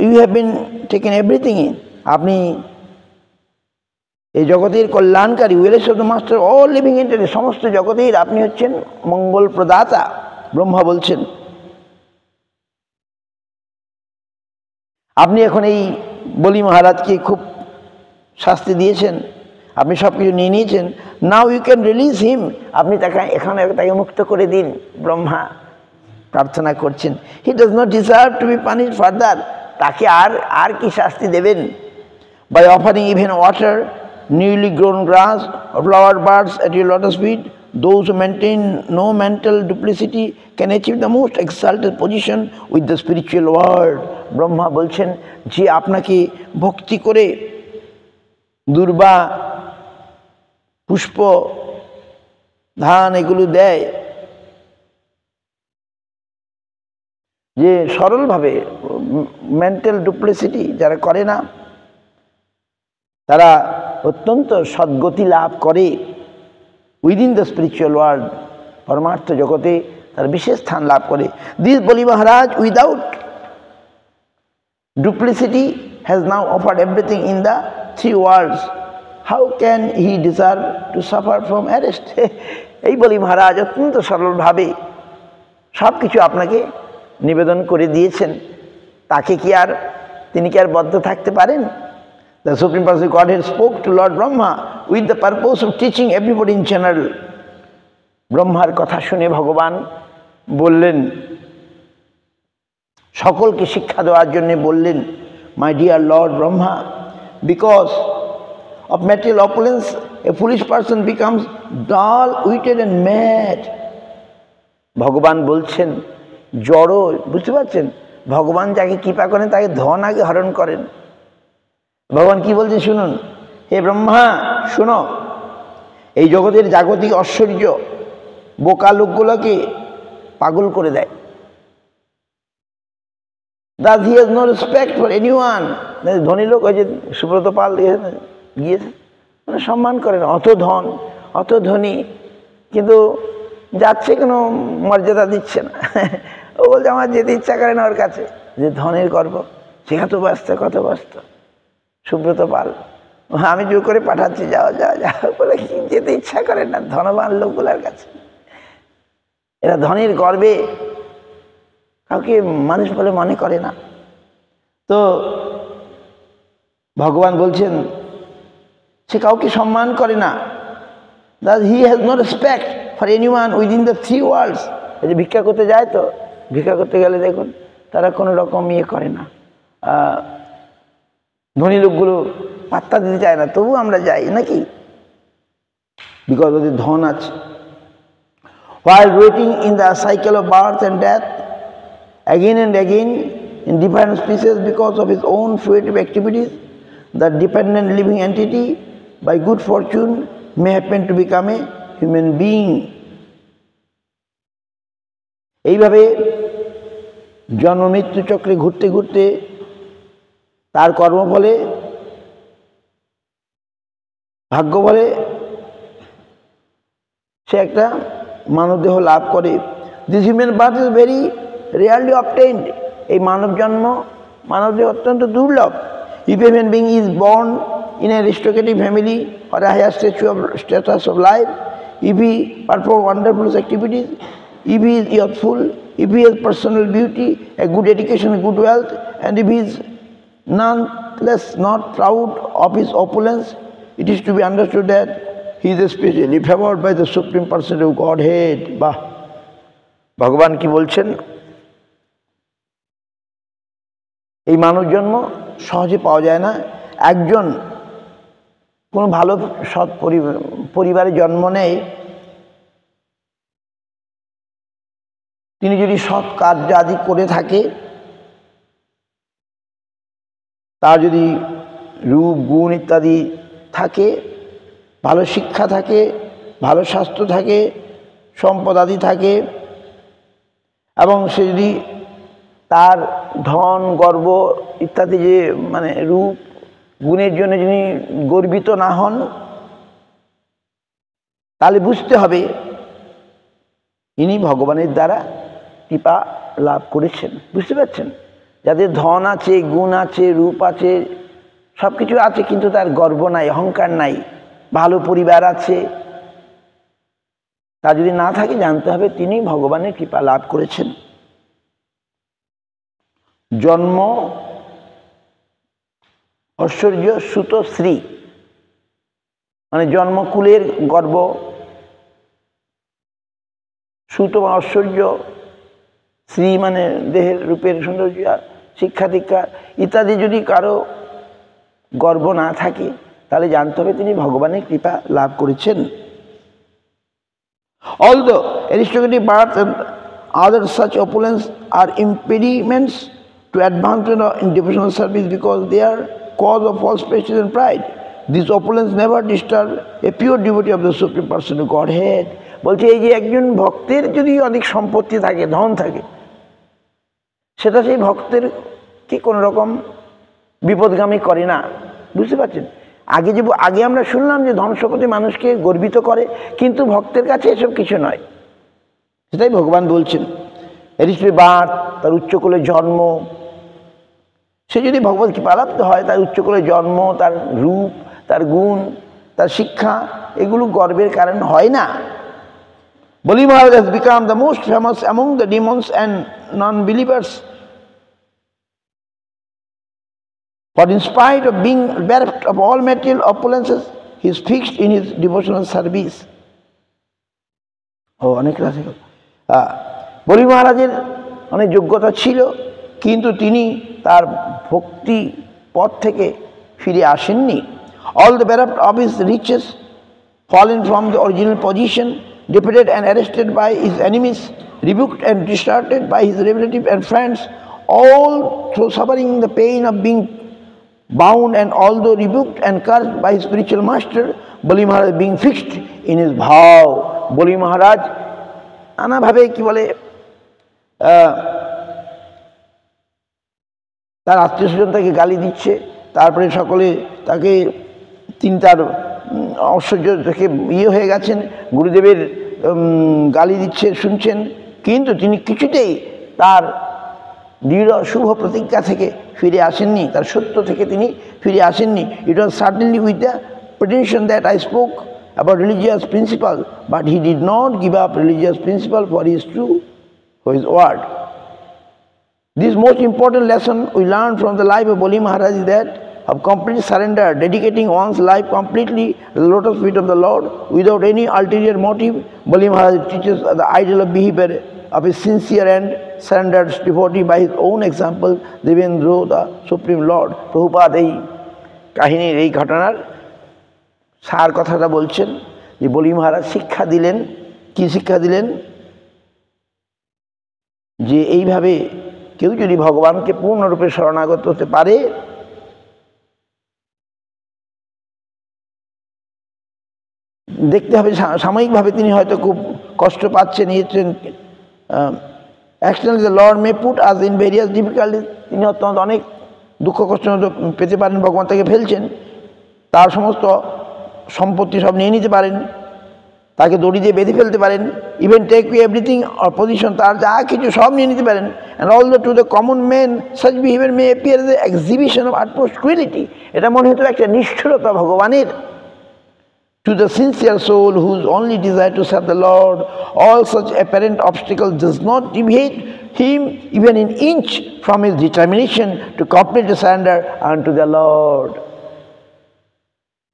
you have been taken everything in, আপনি এই জগতের কল্যাণকারী, wells of the master all living entity, সমস্ত জগতের আপনি হচ্ছেন মঙ্গল প্রদাতা। ব্রহ্মা বলছেন আপনি এখন এই বলি মহারাজকে খুব শাস্তি দিয়েছেন, আপনি সব কিছু নিয়ে নিয়েছেন। Now you can release him, আপনি তাকে মুক্ত করে দিন। ব্রহ্মা প্রার্থনা করছেন, he does not deserve to be punished further, তাকে আর কি শাস্তি দেবেন? By offering even water, newly grown grass, flower buds at your lotus feet, those who maintain no mental duplicity can achieve the most exalted position with the spiritual world. Brahma বলছেন, যে আপনাকে ভক্তি করে দুর্বা, পুষ্প, ধান এগুলো দেয়, যে সরলভাবে, মেন্টাল ডুপ্লিসিটি যারা করে না তারা অত্যন্ত সদ্গতি লাভ করে। উইদিন দ্য স্পিরিচুয়াল ওয়ার্ল্ড, পরমার্থ জগতে তার বিশেষ স্থান লাভ করে। This Bali Maharaj without duplicity has now offered everything in the three worlds, how can he deserve to suffer from arrest? এই বলি মহারাজ অত্যন্ত সরলভাবে সব কিছু আপনাকে নিবেদন করে দিয়েছেন, তিনি কি আর বদ্ধ থাকতে পারেন? The Supreme Personality of Godhead spoke to Lord Brahma with the purpose of teaching everybody in general. ব্রহ্মার কথা শুনে ভগবান বললেন, সকলকে শিক্ষা দেওয়ার জন্য বললেন, my dear Lord Brahma, Because of material opulence, a foolish person becomes dull-witted and mad. ভগবান বলছেন জড়, বুঝতে পারছেন? ভগবান যাকে কৃপা করেন তাকে ধন আগে হরণ করেন। ভগবান কি বলছেন শুনুন, হে ব্রহ্মা শুনো, এই জগতের জাগতিক ঐশ্বর্য বোকা লোকগুলোকে পাগল করে দেয়। Thus he has no respect for anyone. ধনী লোক, ওই যে সুব্রত পাল গিয়েছে, মানে সম্মান করে না, অত ধন অত ধনী, কিন্তু যাচ্ছে কোনো মর্যাদা দিচ্ছে না। ও বলছে আমার যেতে ইচ্ছা করে না ওর কাছে, যে ধনের গর্ব, সে কত ব্যস্ত কত ব্যস্ত। সুব্রত পাল, আমি জোর করে পাঠাচ্ছি, যাও যাও যাও বলে যেতে ইচ্ছা করে না ধনবান লোকগুলার কাছে। এরা ধনের গর্বে কাউকে মানুষ বলে মনে করে না। তো ভগবান বলছেন সে কাউকে সম্মান করে না। Thus he has no respect for anyone within the three worlds. এই যে ভিক্ষা করতে যায়, তো ভিক্ষা করতে গেলে দেখুন তারা কোনো রকম ইয়ে করে না, ধনী লোকগুলো পাত্তা দিতে চায় না, তবু আমরা যাই নাকি, বিকজ ওদের ধন আছে। While waiting in the cycle of birth and death again and again in different species because of his own fruitive activities, the dependent living entity by good fortune may happen to become a human being. এইভাবে জন্ম মৃত্যু চক্রে ঘুরতে ঘুরতে তার কর্মফলে ভাগ্য বলে সে একটা মানবদেহ লাভ করে। This human birth is very rarely obtained. এই মানব জন্ম মানবদেহ অত্যন্ত দুর্লভ। If a human being is born in an aristocratic family or a higher status of life, if he performs wonderful activities, if he is youthful, if he has personal beauty, a good education, good wealth, and if he is nonetheless not proud of his opulence, it is to be understood that he is especially favored by the Supreme Person of Godhead. Bah, ভগবান কি বলছেন, এই মানব জন্ম সহজে পাওয়া যায় না। একজন কোনো ভালো সৎ পরিবারে জন্ম নেয়, তিনি যদি সৎ কার্য আদি করে থাকে, তার যদি রূপ গুণ ইত্যাদি থাকে, ভালো শিক্ষা থাকে, ভালো স্বাস্থ্য থাকে, সম্পদ আদি থাকে, এবং সে যদি তার ধন গর্ব ইত্যাদি যে মানে রূপ গুণের জন্য যিনি গর্বিত না হন, তাহলে বুঝতে হবে ইনি ভগবানের দ্বারা কৃপা লাভ করেছেন। বুঝতে পারছেন? যাদের ধন আছে, গুণ আছে, রূপ আছে, সব কিছু আছে, কিন্তু তার গর্ব নাই, অহংকার নাই, ভালো পরিবার আছে, তা যদি না থাকে জানতে হবে তিনি ভগবানের কৃপা লাভ করেছেন। জন্ম ঐশ্বর্য সুত শ্রী, মানে জন্মকুলের গর্ব, সুত মানে ঐশ্বর্য, শ্রী মানে দেহের রূপের সৌন্দর্য, শিক্ষা দীক্ষা ইত্যাদি যদি কারো গর্ব না থাকে তাহলে জানতে হবে তিনি ভগবানের কৃপা লাভ করেছেন। Although aristocratic birth and other such opulence are impediments to advancement in devotional service because they are cause of false prestige and pride, this opulence never disturb a pure devotee of the Supreme Person of Godhead. বলছে এই যে একজন ভক্তের যদি অনেক সম্পত্তি থাকে, ধন থাকে, সেটা সেই ভক্তের কি কোনো রকম বিপদগামী করে না। বুঝতে পারছেন? আগে আমরা শুনলাম যে ধন সম্পত্তি মানুষকে গর্বিত করে, কিন্তু ভক্তের কাছে এসব কিছু নয়। সেটাই ভগবান বলছেন। ঋষির বাত, তার উচ্চকুলে জন্ম, সে যদি ভগবত কৃপাপ্রাপ্ত হয়, তার উচ্চকুলে জন্ম, তার রূপ, তার গুণ, তার শিক্ষা, এগুলো গর্বের কারণ হয় না। বলি মহারাজ has become the most famous among the demons and non-believers. For in spite of being bereft of all material opulences, he is fixed in his devotional service. অনেক রাশি বলি মহারাজের অনেক যোগ্যতা ছিল, কিন্তু তিনি তার ভক্তি পথ থেকে ফিরে আসেননি। All the bereft of his riches, fallen from the original position, defeated and arrested by his enemies, rebuked and disheartened by his relatives and friends, all through suffering the pain of being bound, and although rebuked and cursed by his spiritual master, Bali Maharaj being fixed in his vow. Bali Maharaj নানাভাবে কি বলে তার আত্মীয় স্বজন তাকে গালি দিচ্ছে, তারপরে সকলে তাকে তিনি তার ঐশ্বর্য থেকে হয়ে গেছেন, গুরুদেবের গালি দিচ্ছে শুনছেন, কিন্তু তিনি কিছুতেই তার দৃঢ় শুভ প্রতিজ্ঞা থেকে ফিরে আসেননি, তার সত্য থেকে তিনি ফিরে আসেননি। It was certainly with the pretension that I spoke about religious principle, but he did not give up religious principle for his true, for his word. This most important lesson we learn from the life of Bali Maharaj is that of complete surrender, dedicating one's life completely to the lotus feet of the Lord without any ulterior motive. Bali Maharaj teaches the ideal of behavior of a sincere and surrendered devotee by his own example, even through the Supreme Lord. Prabhupada এই কাহিনীর এই ঘটনার সার কথাটা বলছেন যে বলি মহারাজ শিক্ষা দিলেন। কি শিক্ষা দিলেন? যে এইভাবে কেউ যদি ভগবানকে পূর্ণরূপে শরণাগত হতে পারে, দেখতে হবে সাময়িকভাবে তিনি হয়তো খুব কষ্ট পাচ্ছেন, Actually the Lord may put us in various difficulties, তিনি অত্যন্ত অনেক দুঃখ কষ্ট পেতে পারেন, ভগবান তাকে ফেলছেন, তার সমস্ত সম্পত্তি সব নিয়ে নিতে পারেন, তাকে দড়ি দিয়ে বেঁধে ফেলতে পারেন, even take away everything or position, তার যা কিছু সব নিয়ে নিতে পারেন। And although to the common man such behavior may appear as an exhibition of utmost cruelty, এটা মনে হতো একটা নিষ্ঠুরতা ভগবানের। To the sincere soul whose only desire to serve the Lord, all such apparent obstacles does not deviate him even an inch from his determination to complete surrender unto the Lord.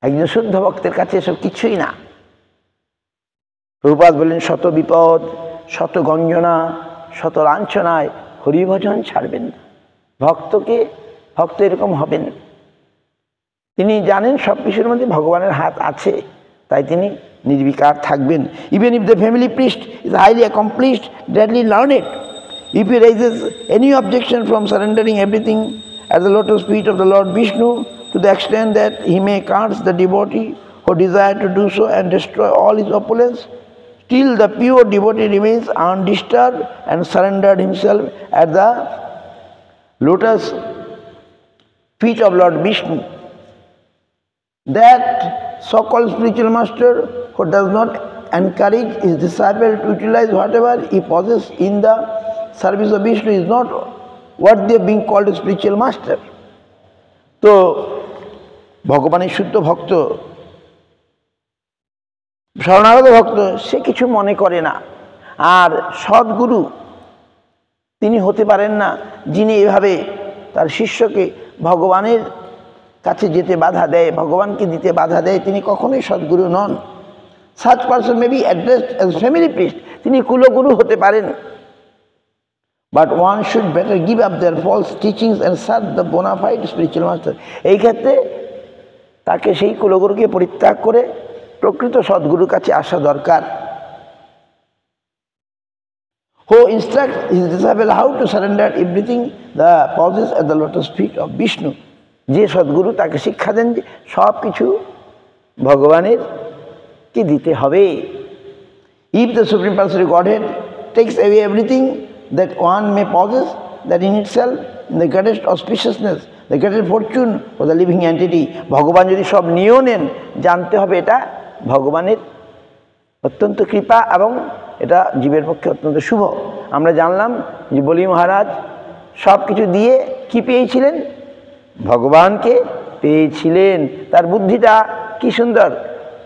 একজন শুদ্ধ ভক্তের কাছে এসব কিছুই না। প্রভুপাদ বলেন, শত বিপদ, শত গঞ্জনা, শত লাঞ্ছনায় হরিভজন ছাড়বেন না। ভক্ত এরকম হবেন, তিনি জানেন সব কিছুর মধ্যে ভগবানের হাত আছে, তাই তিনি নির্বিকার থাকবেন। Even if the family priest is highly accomplished, deadly learned, if he raises any objection from surrendering everything at the lotus feet of the Lord Vishnu, to the extent that he may curse the devotee who desire to do so and destroy all his opulence, still the pure devotee remains undisturbed and surrendered himself at the lotus feet of Lord Vishnu. That so-called spiritual master who does not encourage his disciple to utilize whatever he possesses in the service of Vishnu is not worthy of being called a spiritual master. তো ভগবানের শুদ্ধ ভক্ত, শরণাগত ভক্ত, সে কিছু মনে করে না। আর সদ্গুরু তিনি হতে পারেন না যিনি এভাবে তার শিষ্যকে ভগবানের কাছে যেতে বাধা দেয়, ভগবানকে দিতে বাধা দেয়, তিনি কখনোই সদ্গুরু নন। Such person may be addressed as family priest, তিনি কুলগুরু হতে পারেন, but one should better give up their false teachings and serve the bona fide spiritual master. এই ক্ষেত্রে তাকে সেই কুলগুরুকে পরিত্যাগ করে প্রকৃত সদ্গুরুর কাছে আসা দরকার। Who instructs his disciple how to surrender everything the possess at the lotus feet of Vishnu. যে সদ্গুরু তাকে শিক্ষা দেন যে সব কিছু ভগবানের কে দিতে হবে। If the Supreme Personality of Godhead takes away everything that one may possess, that in itself the greatest auspiciousness, the greatest fortune for the living entity. ভগবান যদি সব নিয়েও নেন, জানতে হবে এটা ভগবানের অত্যন্ত কৃপা এবং এটা জীবের পক্ষে অত্যন্ত শুভ। আমরা জানলাম যে বলি মহারাজ সব কিছু দিয়ে কি পেয়েছিলেন? ভগবানকে পেয়েছিলেন। তার বুদ্ধিটা কি সুন্দর।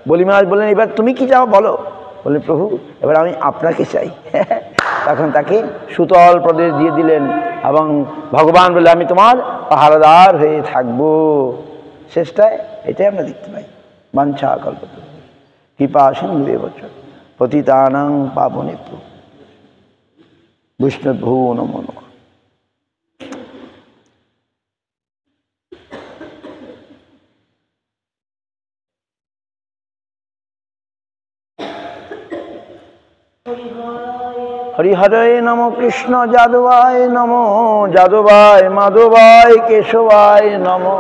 বলি মহারাজ বললেন, এবার তুমি কি চাও বলো? বললেন, প্রভু এবার আমি আপনাকে চাই। তখন তাকে সুতল প্রদেশ দিয়ে দিলেন এবং ভগবান বলে, আমি তোমার পাহারাদার হয়ে থাকবো। শেষটায় এটাই আমরা দেখতে পাই। বাঞ্ছা কল্পতরু কৃপা সিন্ধুবে বচন পতিতানাং পাবনেভ্যো বৈষ্ণবভ্যো নমো নমঃ। हरिहरे नमो कृष्ण जादवाय नमो जादवाय माधवाय केशवाय नमो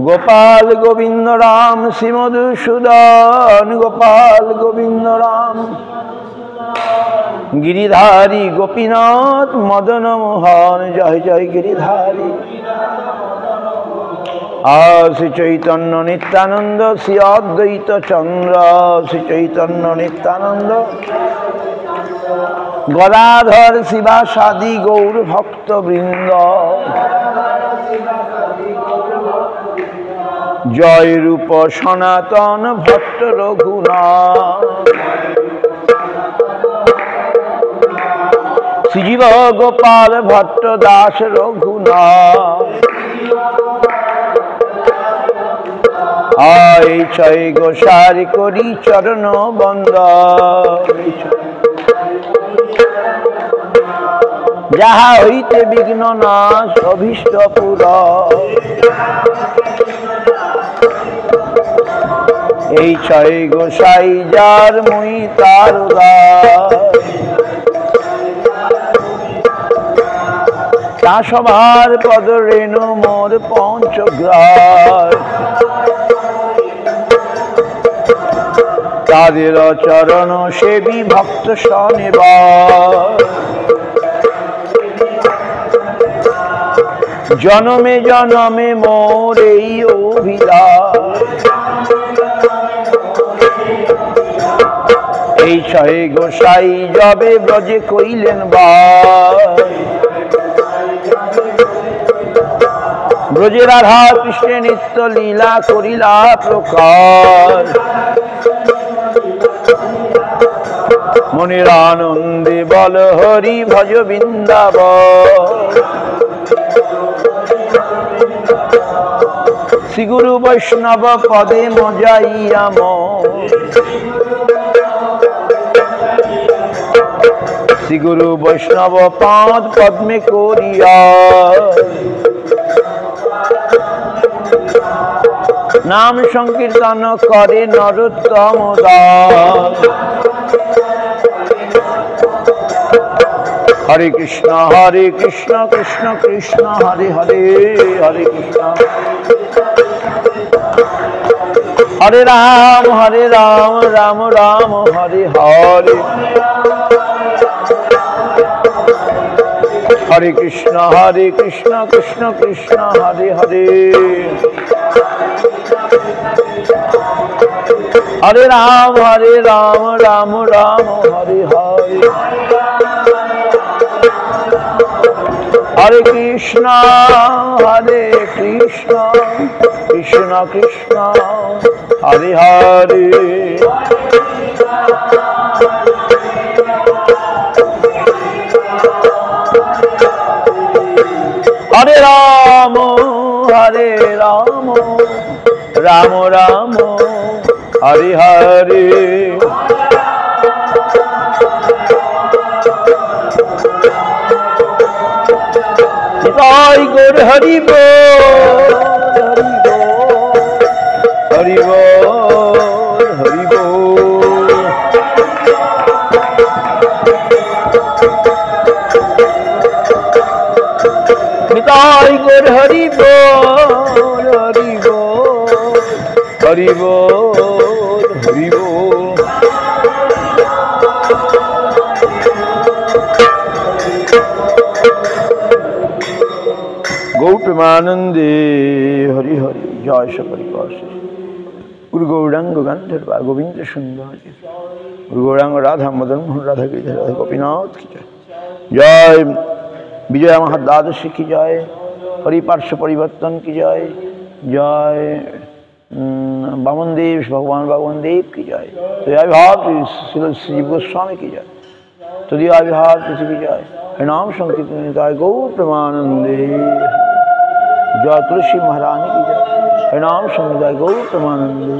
गोपाल गोविंद राम श्री मधुसूदन गोपाल गोविंद राम गिरिधारी गोपीनाथ मदन मोहन जय जय गिरिधारी श्री चैतन्य नित्यानंद श्री अद्वैत चंद्र श्री चैतन्य नित्यानंद गदाधर शिवासादि गौर भक्त वृंद जय रूप सनातन भट्ट रघुनाथ श्रीजीव गोपाल भट्ट दास रघुनाथ आय छय गोसारी करी चरण बंदा जहा हईते विघ्न नाश अभीष्ट पूरा এই ছয় গোসাই যার মুই তার তা সভার পদ রেণু মোর পঞ্চগ্রাস তাদের চরণ সেবী ভক্ত শনিবার জনমে জনমে মোর এই অভিলাষ এই ছয় গোসাই যবে ব্রজে কইলেন ব্রজে রাধা কৃষ্ণে নিত্য লীলা করিলা প্রকার মনের আনন্দে বল হরি ভজ বৃন্দাবন শ্রী গুরু বৈষ্ণব পদে মজাইয়া শ্রী গুরু বৈষ্ণব পাদ পদ্মে করিয়া নাম সংকীর্তন করে নরোত্তম দাস হরে কৃষ্ণ কৃষ্ণ কৃষ্ণ হরে হরে হরে কৃষ্ণ হরে রাম রাম রাম হরে হরে हरे कृष्ण कृष्ण कृष्ण हरे हरे हरे राम राम राम हरे हरे हरे कृष्ण कृष्ण कृष्ण हरे हरे हरे राम राम राम हरे हरे जय गौर हरि बोल हरि बोल हरि बोल जय गौर हरि बोल हरि बोल हरि बोल हरि बोल गौतमानंदे हरि हरि जय सकल गुरु गौरांग गंधर्व गोविंद सुंदर गुरु गौरांग राधा मदन मोहन राधा गिरिधर राधा गोपीनाथ की जय जय विजय महाद्वादशी की जय हरिपार्श्व परिवर्तन की जय जय बामन देव भगवान बामन देव की जय तो आविर्भाव श्री गोस्वामी की जय तो आविर्भाव पृथ्वी की जय नाम संकीर्तन जय गौ प्रेमानंदे जय तुलसी महारानी की जय नाम संकीर्तन गौ प्रेमानंदे।